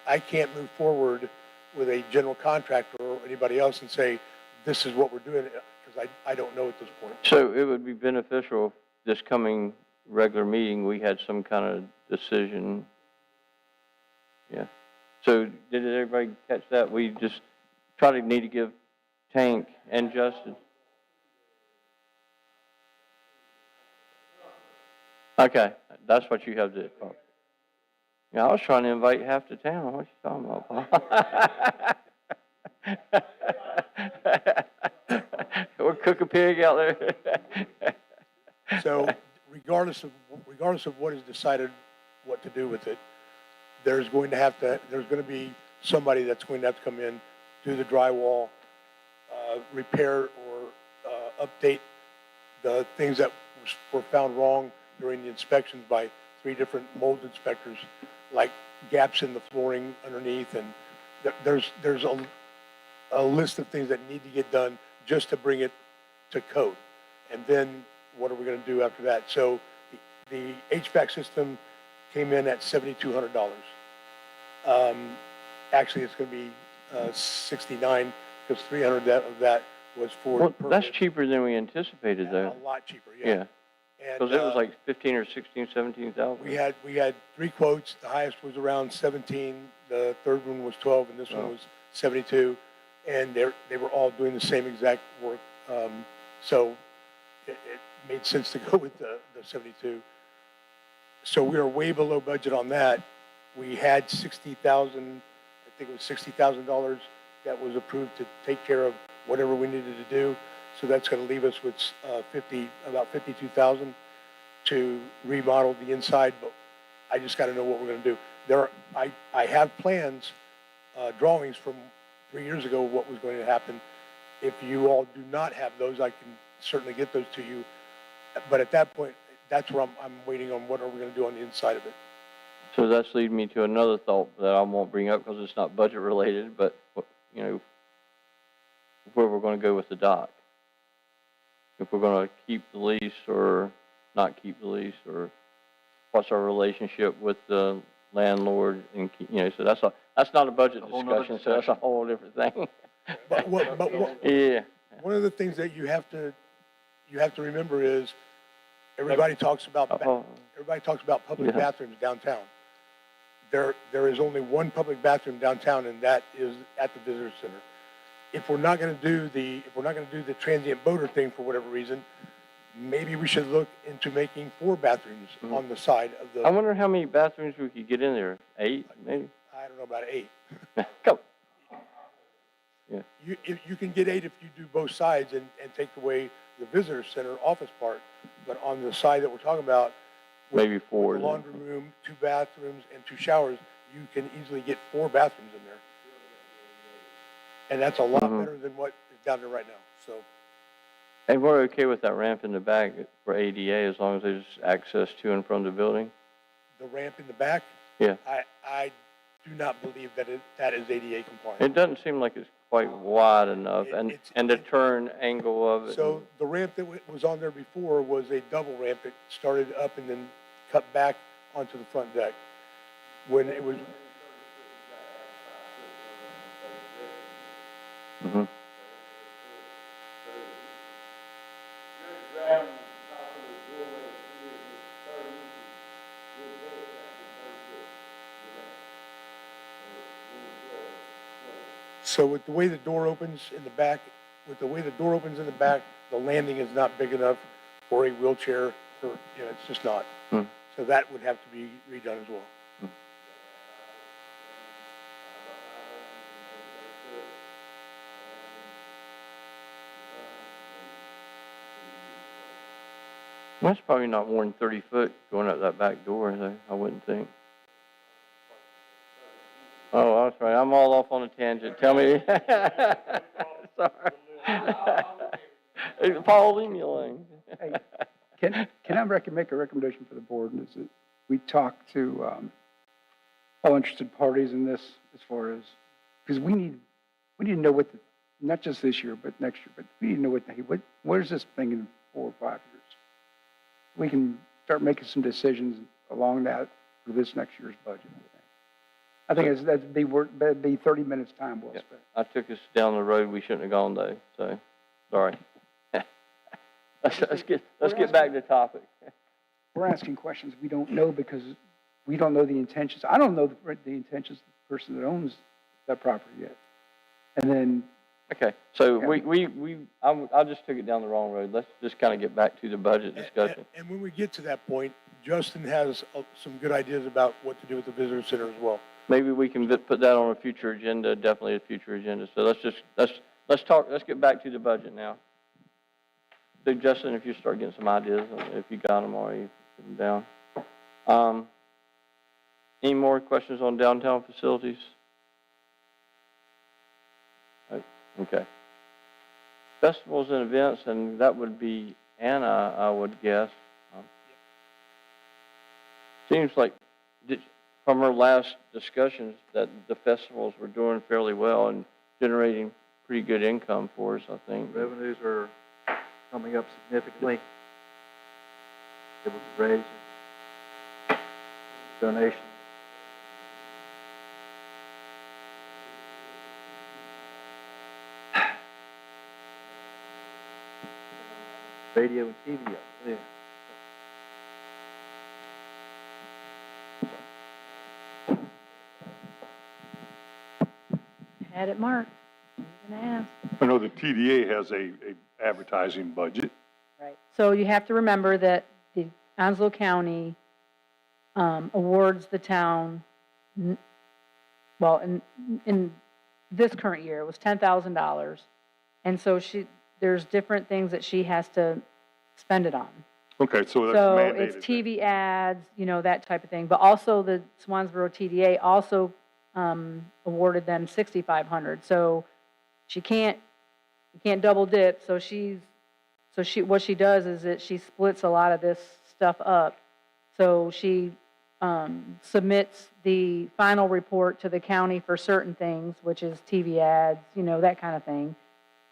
I can't move forward with a general contractor or anybody else and say, this is what we're doing, because I don't know at this point. So it would be beneficial if this coming regular meeting, we had some kind of decision. Yeah. So did everybody catch that? We just probably need to give Tank and Justin. Okay, that's what you have to. Yeah, I was trying to invite half the town. What you talking about, Paul? We'll cook a pig out there. So regardless of what is decided what to do with it, there's going to be somebody that's going to have to come in, do the drywall, repair or update the things that were found wrong during the inspections by 3 different mold inspectors, like gaps in the flooring underneath, and there's a list of things that need to get done just to bring it to code. And then what are we gonna do after that? So the HVAC system came in at $7,200. Actually, it's gonna be, 69, because 300 of that was for. Well, that's permits. cheaper than we anticipated, though. A lot cheaper, yeah. Yeah, And, because it was like 15 or 16, 17,000. we had 3 quotes. The highest was around 17. The third one was 12, and this Oh. one was 72. And they were all doing the same exact work. So it made sense to go with the 72. So we are way below budget on that. We had 60,000, I think it was $60,000 that was approved to take care of whatever we needed to do. So that's going to leave us with about 52,000 to remodel the inside. But I just got to know what we're going to do. I have plans, drawings from 3 years ago, what was going to happen. If you all do not have those, I can certainly get those to you. But at that point, that's where I'm waiting on what are we going to do on the inside of it. So that's leading me to another thought that I won't bring up because it's not budget related, but, you know, where we're going to go with the dock. If we're going to keep the lease or not keep the lease, or what's our relationship with the landlord, and, you know, so that's not a budget discussion, so that's a whole different thing. But Yeah. one of the things that you have to remember is everybody talks about public Yeah. bathrooms downtown. There is only one public bathroom downtown, and that is at the visitor center. If we're not going to do the transient boater thing for whatever reason, maybe we should look into making 4 bathrooms on the side of the. I wonder how many bathrooms we could get in there. 8, maybe? I don't know about 8. Come. Yeah. You can get 8 if you do both sides and take away the visitor center office part. But on the side that we're talking about, Maybe 4. with the laundry room, 2 bathrooms, and 2 showers, you can easily get 4 bathrooms in there. And that's a lot better than what is down there right now. So And we're okay with that ramp in the back for ADA as long as there's access to and from the building? the ramp in the back, Yeah. I do not believe that that is ADA compliant. It doesn't seem like it's quite wide enough, It- and the turn angle of it. So the ramp that was on there before was a double ramp that started up and then cut back onto the front deck. When it was, Mm-hmm. so with the way the door opens in the back, the landing is not big enough for a wheelchair, it's just not. Hmm. So that would have to be redone as well. Well, it's probably not more than 30 foot going out that back door, though, I wouldn't think. Oh, that's right. I'm all off on a tangent. Tell me. Sorry. Hey, Paul, leave me alone. Hey, can I make a recommendation for the board? Is that we talk to all interested parties in this, as far as, because we need to know what not just this year, but next year, but we need to know where's this thing in 4 or 5 years? We can start making some decisions along that for this next year's budget. I think that'd be 30 minutes time well spent. I took us down the road we shouldn't have gone, though, so, sorry. Let's get back to topic. We're asking questions we don't know because we don't know the intentions. I don't know the intentions of the person that owns that property yet. And then. Okay, so I just took it down the wrong road. Let's just kind of get back to the budget discussion. And when we get to that point, Justin has some good ideas about what to do with the visitor center as well. Maybe we can put that on a future agenda, definitely a future agenda. So let's get back to the budget now. So Justin, if you start getting some ideas, if you got them already, put them down. Any more questions on downtown facilities? Okay. Festivals and events, and that would be Anna, I would guess. Seems like from our last discussions that the festivals were doing fairly well and generating pretty good income for us, I think. Revenues are coming up significantly. Able to raise donation. Radio and TV, yeah. Had it marked. I'm gonna ask. I know the TDA has a advertising budget. Right. So you have to remember that the Onslow County awards the town, well, in this current year, it was $10,000. And so there's different things that she has to spend it on. Okay, so that's So mandated. it's TV ads, that type of thing. But also the Swansboro TDA also awarded them $6,500. So you can't double dip. So what she does is that she splits a lot of this stuff up. So she submits the final report to the county for certain things, which is TV ads, that kind of thing.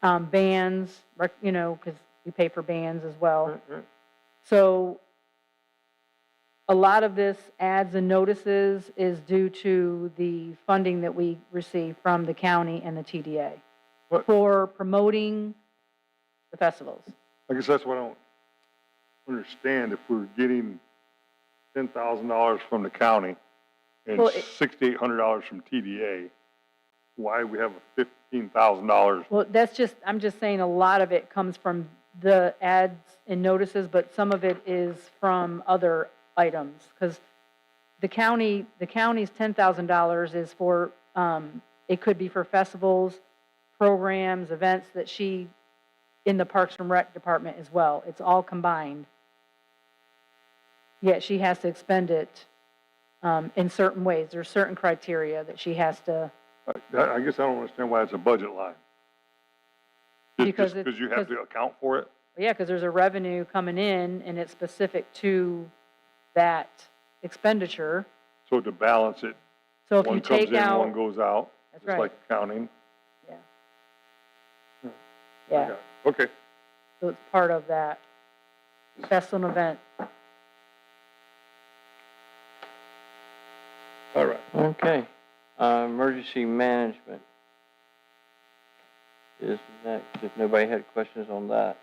Bands, because we pay for bands as well. Right. So a lot of this ads and notices is due to the funding that we receive from the county and the TDA for promoting the festivals. I guess that's what I don't understand. If we're getting $10,000 from the county and $6,800 from TDA, why we have a $15,000? Well, I'm just saying a lot of it comes from the ads and notices, but some of it is from other items. Because the county's $10,000 is for, it could be for festivals, programs, events that in the Parks and Rec department as well. It's all combined. Yet she has to expend it in certain ways. There's certain criteria that she has to. I guess I don't understand why it's a budget line. Because you have to account for it? Yeah, because there's a revenue coming in and it's specific to that expenditure. So to balance it, So if one you comes take in, out. one goes out, That's just right. like accounting. Yeah, Okay. so it's part of that festival event. All right. Okay. Emergency management is next, if nobody had questions on that.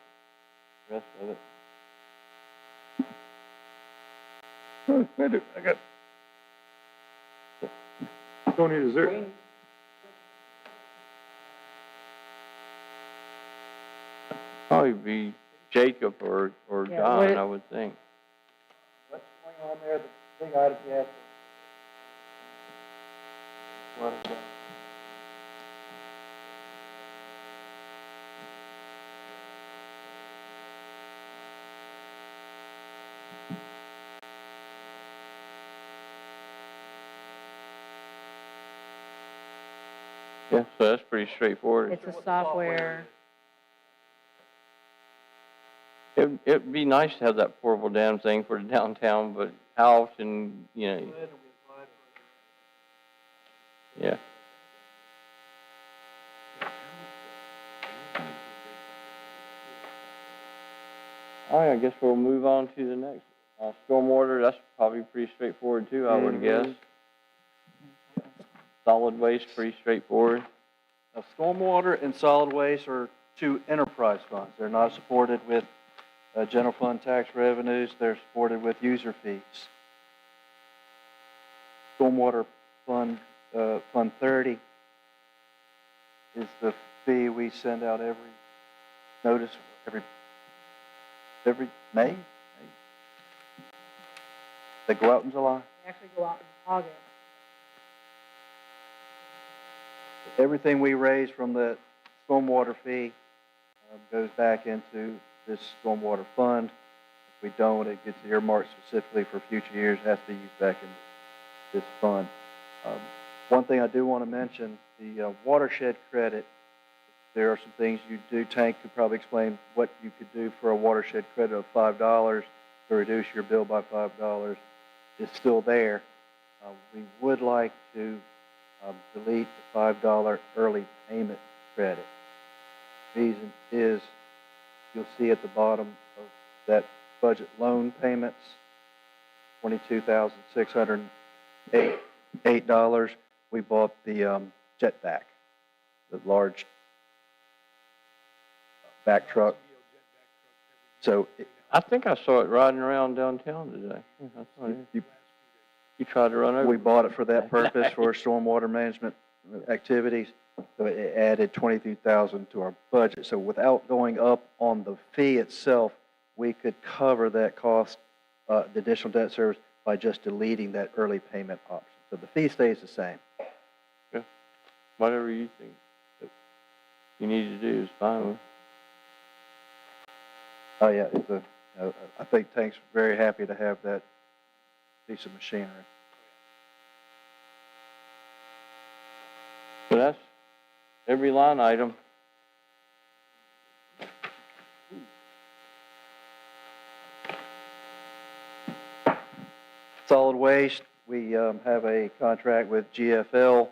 The rest of it. I got. Tony, is there? Probably be Jacob or Yeah, John, I would think. What's going on there, the big item you have to? What is that? Yeah, so that's pretty straightforward. It's a software. It'd be nice to have that portable damn thing for the downtown, but how often, yeah. All right, I guess we'll move on to the next. Stormwater, that's probably pretty straightforward too, I would guess. Solid waste, pretty straightforward. Now, stormwater and solid waste are two enterprise funds. They're not supported with general fund tax revenues. They're supported with user fees. Stormwater fund, Fund 30 is the fee we send out every May. They go out in July. They actually go out in August. Everything we raise from the stormwater fee goes back into this stormwater fund. If we don't, it gets earmarked specifically for future years, it has to be used back in this fund. One thing I do want to mention, the watershed credit, there are some things you do. Tank could probably explain what you could do for a watershed credit of $5 to reduce your bill by $5. It's still there. We would like to delete the $5 early payment credit. Reason is you'll see at the bottom of that budget loan payments, $22,608. We bought the jetback, the large back truck. So I think I saw it riding around downtown today. Yeah, I saw it. You tried to run over. we bought it for that purpose, for stormwater management activities. So it added 23,000 to our budget. So without going up on the fee itself, we could cover that cost, the additional debt service, by just deleting that early payment option. So the fee stays the same. Yeah. Whatever you think that you need to do is fine with. Oh, yeah, I think Tank's very happy to have that piece of machinery. So that's every line item. Solid waste, we have a contract with GFL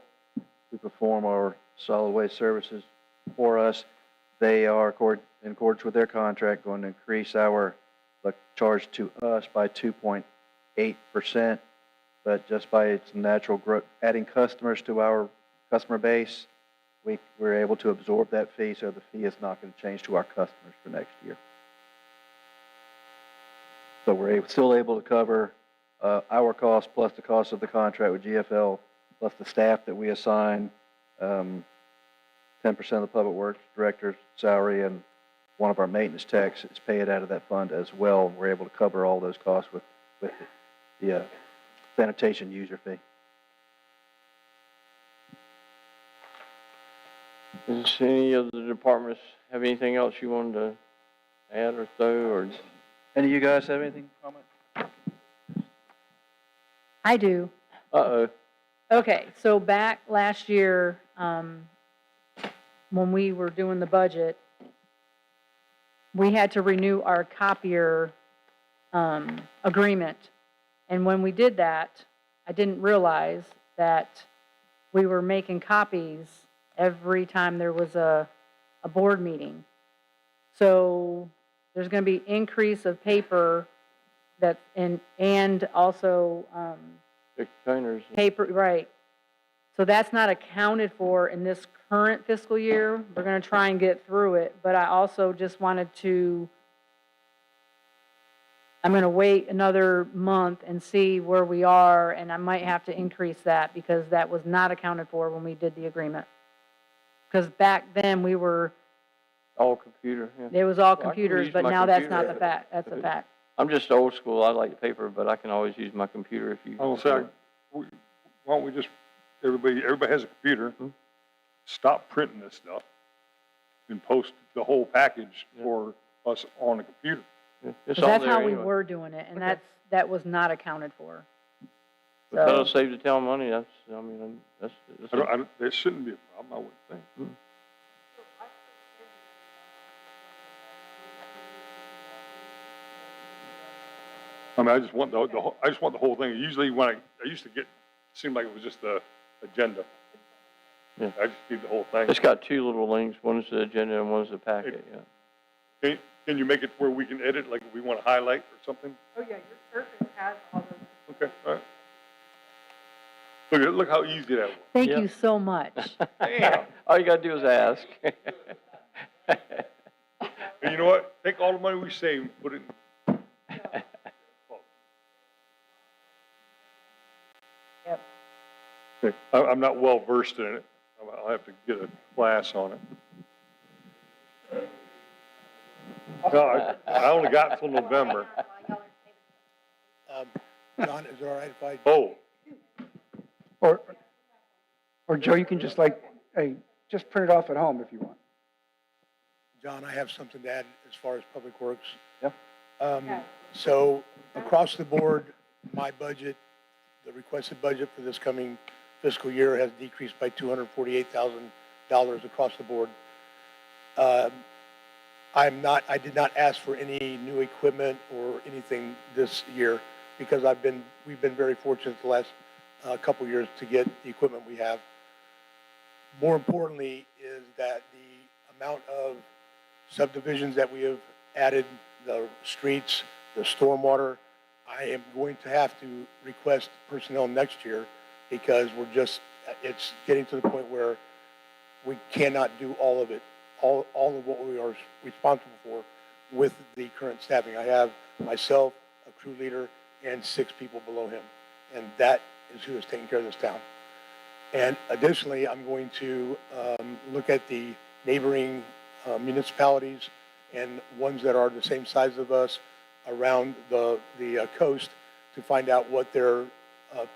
to perform our solid waste services for us. They are, in accordance with their contract, going to increase our charge to us by 2.8%. But just by its natural growth, adding customers to our customer base, we're able to absorb that fee, so the fee is not going to change to our customers for next year. So we're still able to cover our cost plus the cost of the contract with GFL, plus the staff that we assign, 10% of the public works director's salary, and one of our maintenance techs is paid out of that fund as well. We're able to cover all those costs with the sanitation user fee. Does any of the departments have anything else you wanted to add or throw, or? Any of you guys have anything to comment? I do. Uh-oh. Okay, so back last year, when we were doing the budget, we had to renew our copier agreement. And when we did that, I didn't realize that we were making copies every time there was a board meeting. So there's going to be increase of paper and also Containers. paper, right. So that's not accounted for in this current fiscal year. We're going to try and get through it, but I also just wanted to, I'm going to wait another month and see where we are, and I might have to increase that because that was not accounted for when we did the agreement. Because back then we were, All computer, yeah. it was all Well, I can computers, use but my now that's not computer. the fact, that's a fact. I'm just old school. I like paper, but I can always use my computer if you. I will say, why don't we just, everybody has a computer, Mhm. stop printing this stuff and post the whole package Yeah. for us on a computer. Yeah, it's 'Cause on that's there how we anyway. were doing it, and Okay. that was not accounted for. But that'll So, save the town money. That's, that's. There shouldn't be a problem, I wouldn't think. Mm. I mean, I just want I just want the whole thing. Usually when I used to get, it seemed like it was just the agenda. Yeah. I just need the whole thing. It's got two little links. One is the agenda and one is the packet, yeah. Can you make it where we can edit, like if we want to highlight or something? Oh, yeah, your surface has all those. Okay, all right. Look how easy that was. thank Yep. you so much. Damn. All you gotta do is ask. And you know what? Take all the money we save and put it in. Yep. Okay. I'm not well versed in it. I'll have to get a class on it. No, I only got until November. John, is it all right if I? Oh, Or Joe, you can just hey, just print it off at home if you want. John, I have something to add as far as Public Works. Yeah. So across the board, my budget, the requested budget for this coming fiscal year has decreased by $248,000 across the board. I did not ask for any new equipment or anything this year because we've been very fortunate the last couple years to get the equipment we have. More importantly is that the amount of subdivisions that we have added, the streets, the stormwater, I am going to have to request personnel next year because it's getting to the point where we cannot do all of it, all of what we are responsible for with the current staffing. I have myself, a crew leader, and 6 people below him. And that is who is taking care of this town. And additionally, I'm going to look at the neighboring municipalities and ones that are the same size of us around the coast to find out what their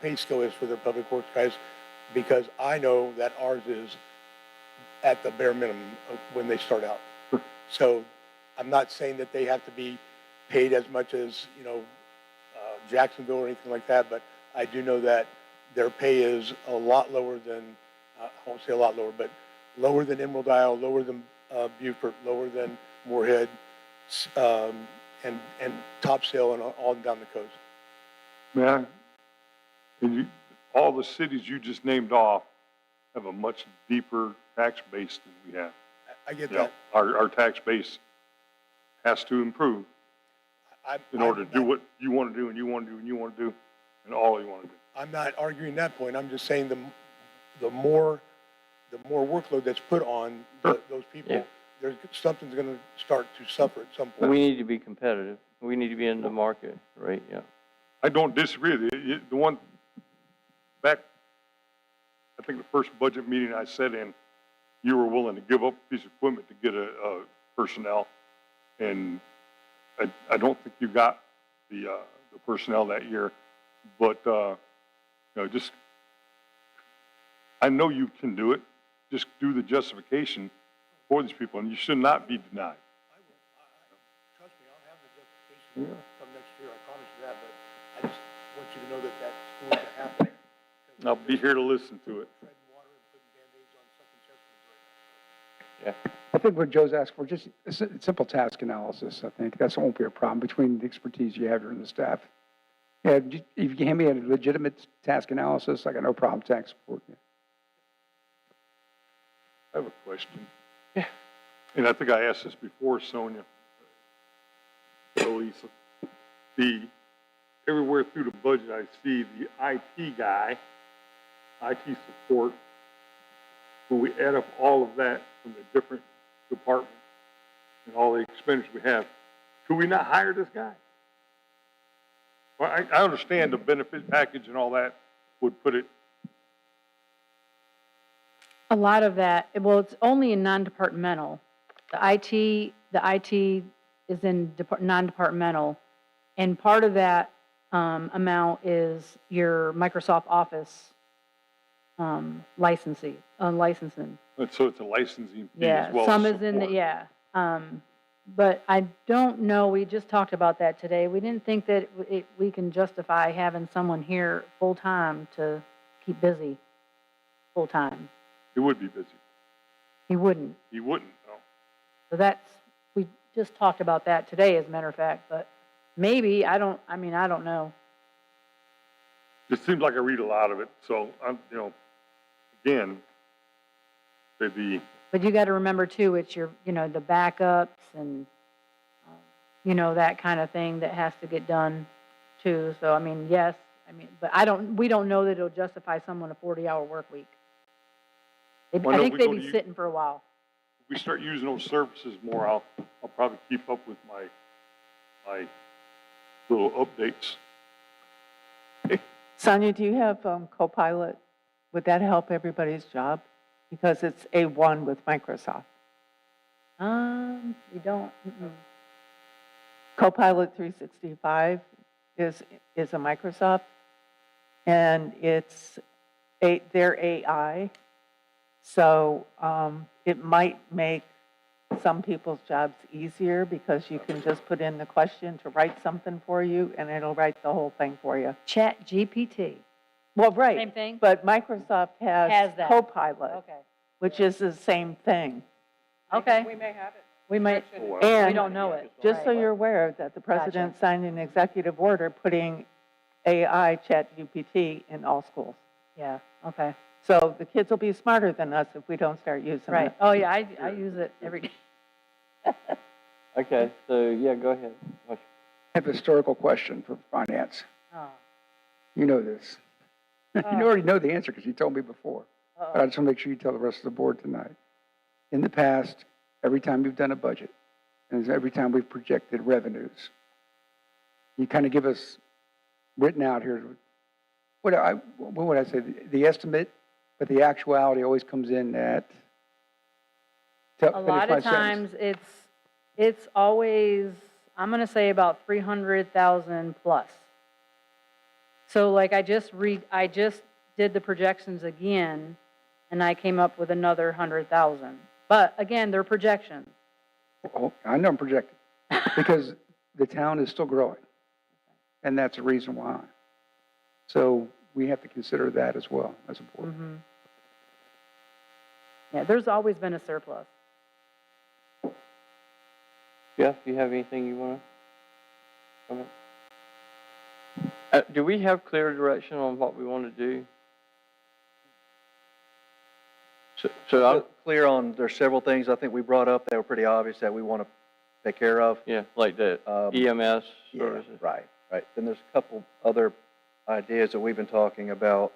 pay scale is for their public works guys, because I know that ours is at the bare minimum of when they start out. So I'm not saying that they have to be paid as much as, Jacksonville or anything like that, but I do know that their pay is a lot lower than, I won't say a lot lower, but lower than Emerald Isle, lower than Beaufort, lower than Moorhead, and Topsail and all down the coast. Man, all the cities you just named off have a much deeper tax base than we have. I get You know, that. our tax base has to improve in order to do what you want to do and you want to do and you want to do and all you want to do. I'm not arguing that point. I'm just saying the more workload that's put on those people, something's going to start to suffer at some point. We need to be competitive. We need to be in the market, right? Yeah. I don't disagree with you. The one back, I think the first budget meeting I sat in, you were willing to give up a piece of equipment to get a personnel, and I don't think you got the personnel that year. But just I know you can do it. Just do the justification for these people, and you should not be denied. I will. Trust me, I'll have the justification come next year. I promise you that. But I just want you to know that that's going to happen. I'll be here to listen to it. Treading water and putting Band-Aids on something chest wounds right now. I think what Joe's asked for, just a simple task analysis, I think. That won't be a problem between the expertise you have here and the staff. Yeah, if you can hand me a legitimate task analysis, I got no problem tax support. Yeah. I have a question. Yeah. And I think I asked this before, Sonia. So Lisa, everywhere through the budget, I see the IT guy, IT support. When we add up all of that from the different departments and all the expenditures we have, could we not hire this guy? Well, I understand the benefit package and all that would put it. A lot of that, well, it's only in non-departmental. The IT is in non-departmental, and part of that amount is your Microsoft Office licensing. So it's a licensing fee Yeah, as well some as is in the, support. but I don't know, we just talked about that today. We didn't think that we can justify having someone here full-time to keep busy, full-time. He would be busy. He wouldn't. He wouldn't, no. So we just talked about that today, as a matter of fact, but maybe, I don't know. It seems like I read a lot of it, so I'm, again, But you got to remember too, it's your, the backups and, that kind of thing that has to get done too. So, yes, but we don't know that it'll justify someone a 40-hour work week. Well, I no, think we they'd go be to sitting for a while. if we start using those services more, I'll probably keep up with my little updates. Sonia, do you have Copilot? Would that help everybody's job? Because it's A1 with Microsoft. We don't. Copilot 365 is a Microsoft, and it's their AI. So it might make some people's jobs easier because you can just put in the question to write something for you, and it'll write the whole thing for you. Chat GPT. Well, right. Same thing? But Microsoft has that. Copilot, Okay. which is the same thing. Okay. We may have it. We might, Oh, wow. And we don't know it. just so Right. you're aware that the president signed an executive order putting AI ChatGPT in all schools. Yeah, okay. So the kids will be smarter than us if we don't start using Right. it. Oh, yeah, I use it every day. Okay, so, yeah, go ahead. I have a historical question for finance. Oh, You know this. You already know the answer because you told me before. But I uh-oh. just want to make sure you tell the rest of the board tonight. In the past, every time you've done a budget, and every time we've projected revenues, you kind of give us written out here, what would I say, the estimate, but the actuality always comes in at. A lot of times it's always, I'm gonna say about 300,000 plus. So like I just did the projections again and I came up with another 100,000. But again, they're projections. Oh, I know I'm projecting because the town is still growing. And that's the reason why. So we have to consider that as well as a board. Mm-hmm. Yeah, there's always been a surplus. Jeff, do you have anything you want to comment? Do we have clear direction on what we want to do? So I'm Clear on, there's several things I think we brought up that were pretty obvious that we want to take care of. yeah, like the EMS Yeah, services. right. Then there's a couple other ideas that we've been talking about.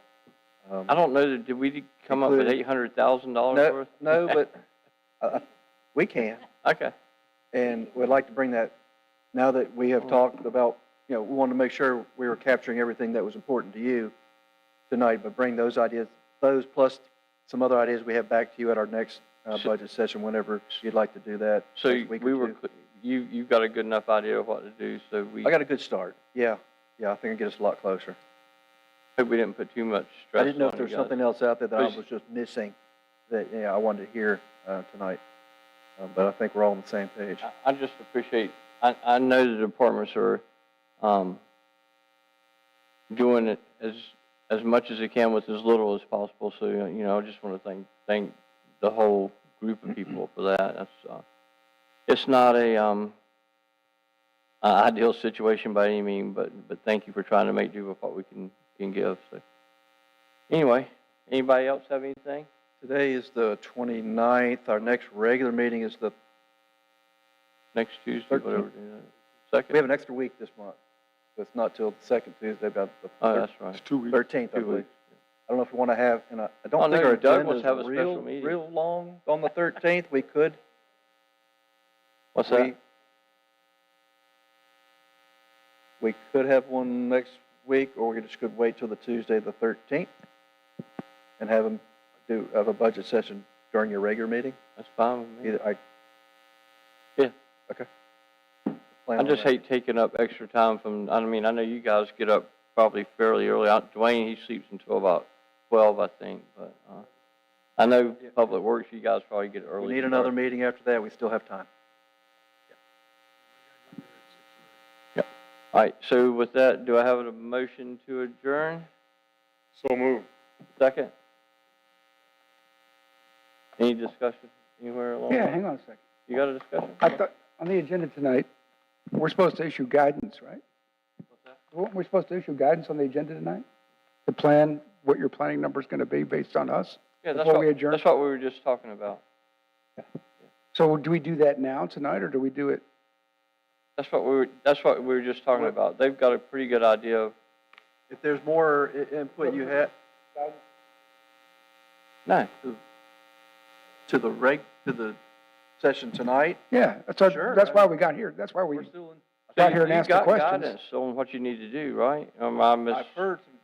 I don't know, did we come up with Including- $800,000 No, worth? no, but we can. Okay. And we'd like to bring that, now that we have talked about, we wanted to make sure we were capturing everything that was important to you tonight, but bring those ideas, those plus some other ideas we have back to you at our next budget session, whenever you'd like to do that. So next week or we were, two. you've got a good enough idea of what to do, so we, I got a good start. Yeah, I think it'll get us a lot closer. hope we didn't put too much stress I didn't know if on there you was guys. something else out there that I Please. was just missing that, I wanted to hear tonight. But I think we're all on the same page. I just appreciate, I know the departments are, doing it as much as they can with as little as possible, so, I just want to thank the whole group of people for that. That's, it's not a, ideal situation by any means, but thank you for trying to make do with what we can give, so. Anyway, anybody else have anything? Today is the 29th. Our next regular meeting is the, Next Tuesday, 13th. whatever, second? we have an extra week this month. So it's not till the second Tuesday, about the Oh, that's right. It's 2 weeks. 13th, I 2 believe. weeks. I don't know if we want to have, and I Oh, don't think no, our Doug agenda wants is to have a special real, meeting. real long on the 13th. We could. What's that? We could have one next week, or we just could wait till the Tuesday, the 13th, and have them have a budget session during your regular meeting. That's fine with me. Either Yeah. Okay. I Plan on just that. hate taking up extra time from, I mean, I know you guys get up probably fairly early. Dwayne, he sleeps until about 12, I think, but, I know Public Works, you guys probably get early. We need another meeting after that. We still have time. All right, so with that, do I have a motion to adjourn? So moved. Second? Any discussion anywhere along? Yeah, hang on a second. You got a discussion? I thought, on the agenda tonight, we're supposed to issue guidance, right? What's that? Weren't we supposed to issue guidance on the agenda tonight? To plan what your planning number's gonna be based on us? Yeah, Before we adjourn? that's what we were just talking about. So do we do that now, tonight, or do we do it? That's what we were just talking about. They've got a pretty good idea of, If there's more input you have no, to the session tonight, Yeah, Sure, that's why we got here. That's why we we're still in. got here and you asked the got questions. guidance on what you need to do, right? I've heard some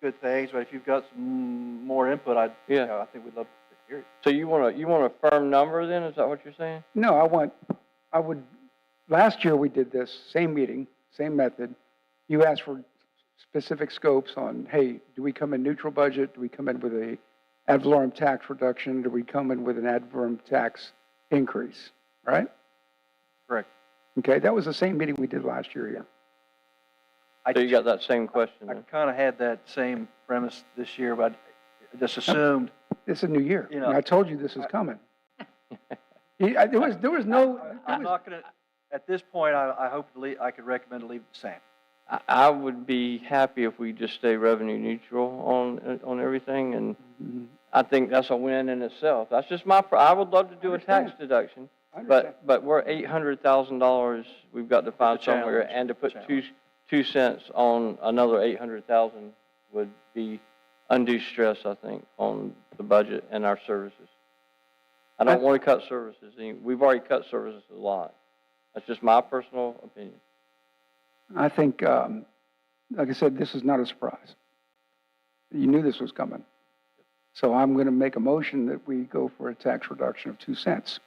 good things, but if you've got some more input, I think we'd love to hear it. So you want a firm number then? Is that what you're saying? No, last year we did this, same meeting, same method. You asked for specific scopes on, hey, do we come in neutral budget? Do we come in with a ad valorem tax reduction? Do we come in with an ad valorem tax increase, right? Correct. Okay, that was the same meeting we did last year here. So you got that same question I then? kind of had that same premise this year, but I just assumed. It's a new year. You know, And I told you this is coming. There was no, I'm not gonna, at this point, I hope to leave, I could recommend to leave it the same. I would be happy if we just stay revenue neutral on everything, and Mhm. I think that's a win in itself. That's just I would love to do a tax Understand. deduction, I understand. But we're $800,000 we've got to find It's a somewhere, challenge. and to put Challenge. 2 cents on another 800,000 would be undue stress, I think, on the budget and our services. I don't want to cut services. We've already cut services a lot. That's just my personal opinion. I think, like I said, this is not a surprise. You knew this was coming. So I'm going to make a motion that we go for a tax reduction of 2 cents.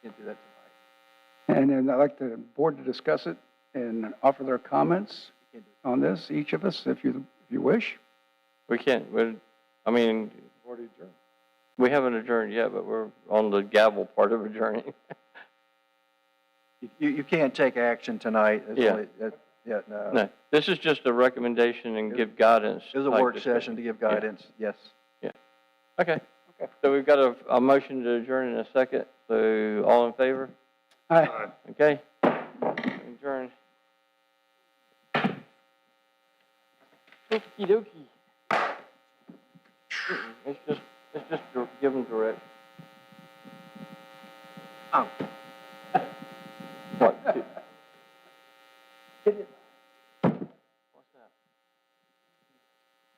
Can't do that tonight. And then I'd like the board to discuss it and offer their comments on this, each of us, if you wish. We can't, I mean, we haven't adjourned yet, but we're on the gavel part of adjourning. You can't take action tonight. It's Yeah. only- Yeah, no. No, this is just a recommendation and give guidance. It was a type work discussion. session to give Yeah. guidance, yes. Okay. So we've got a motion to adjourn in a second, so all in favor? Aye. Okay. Adjourn. Okey dokey. Let's just give them direct. Oh. What? What's that?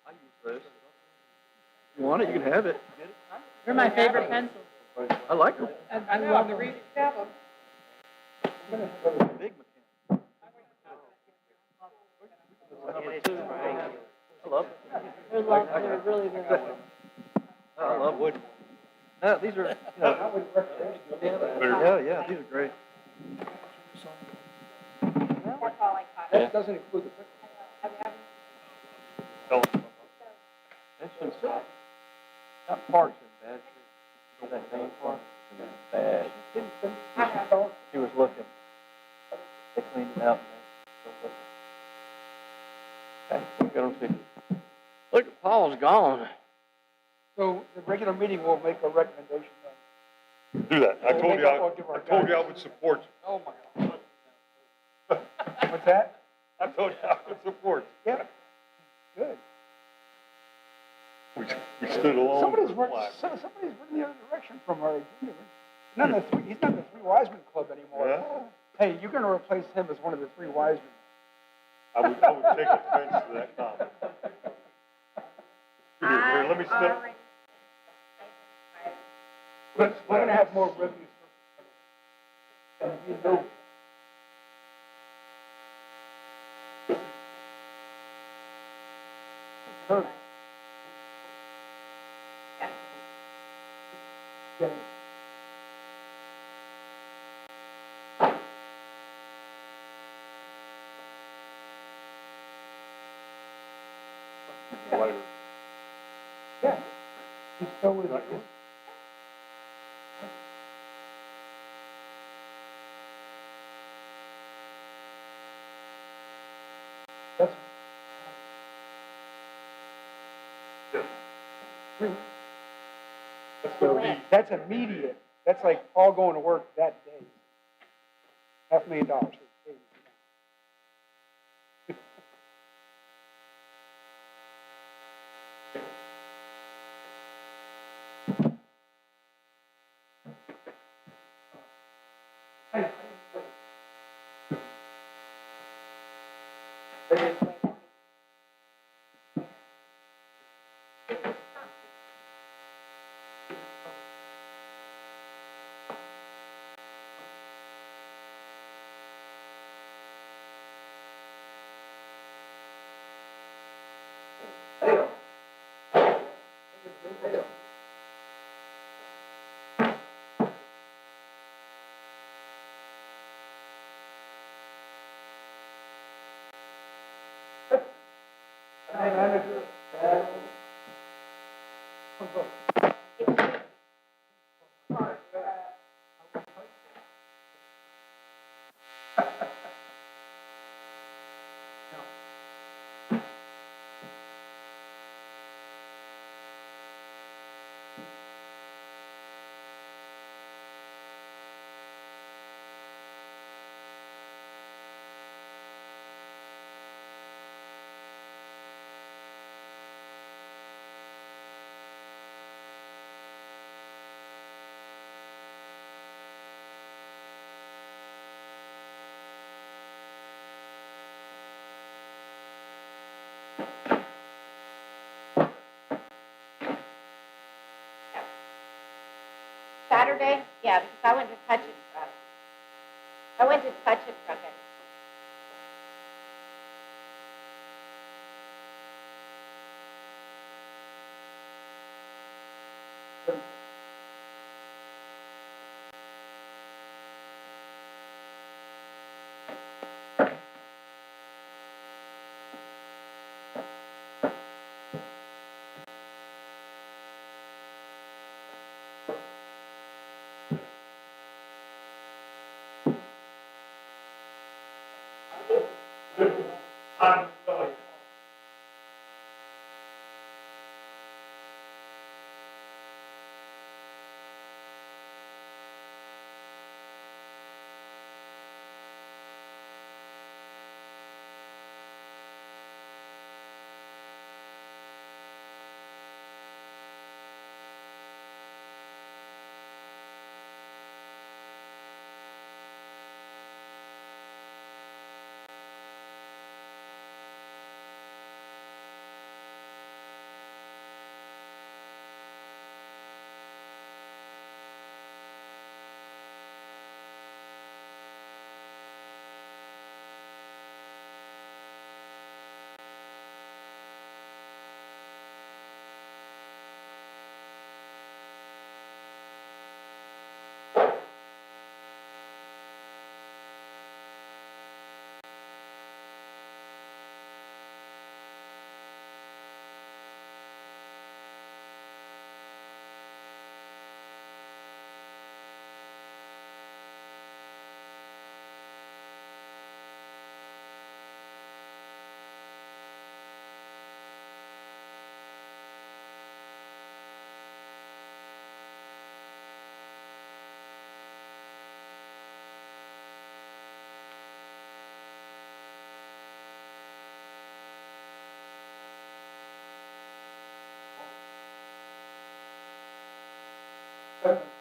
I use those. You want it, you can have it. They're my favorite pencils. I like them. I love the reading. Big I love it. They're really good. I love wood. These are, yeah, these are great. That doesn't include the picture. That's some stuff. That part's in bad shape. That main part is bad. He was looking. They cleaned it out. Okay, we'll get them fixed. Look, Paul's gone. So the regular meeting will make a recommendation then. Do that. I told you I would support you. Oh, my God. What's that? I told you I would support you. Yeah. Good. We stood alone. Somebody's for the run, flag. somebody's running the other direction from our agenda. He's not in the Three Wise Men Club anymore. Yeah? Hey, you're going to replace him as one of the Three Wise Men. I would take offense to that comment. Here, let me step. We're going to have more revenues. And you know. Yeah. He's still with us. That's. That's immediate. That's like all going to work that day. $500,000. Saturday? Yeah, because I went to touch it truck. I went to touch it truck. Second.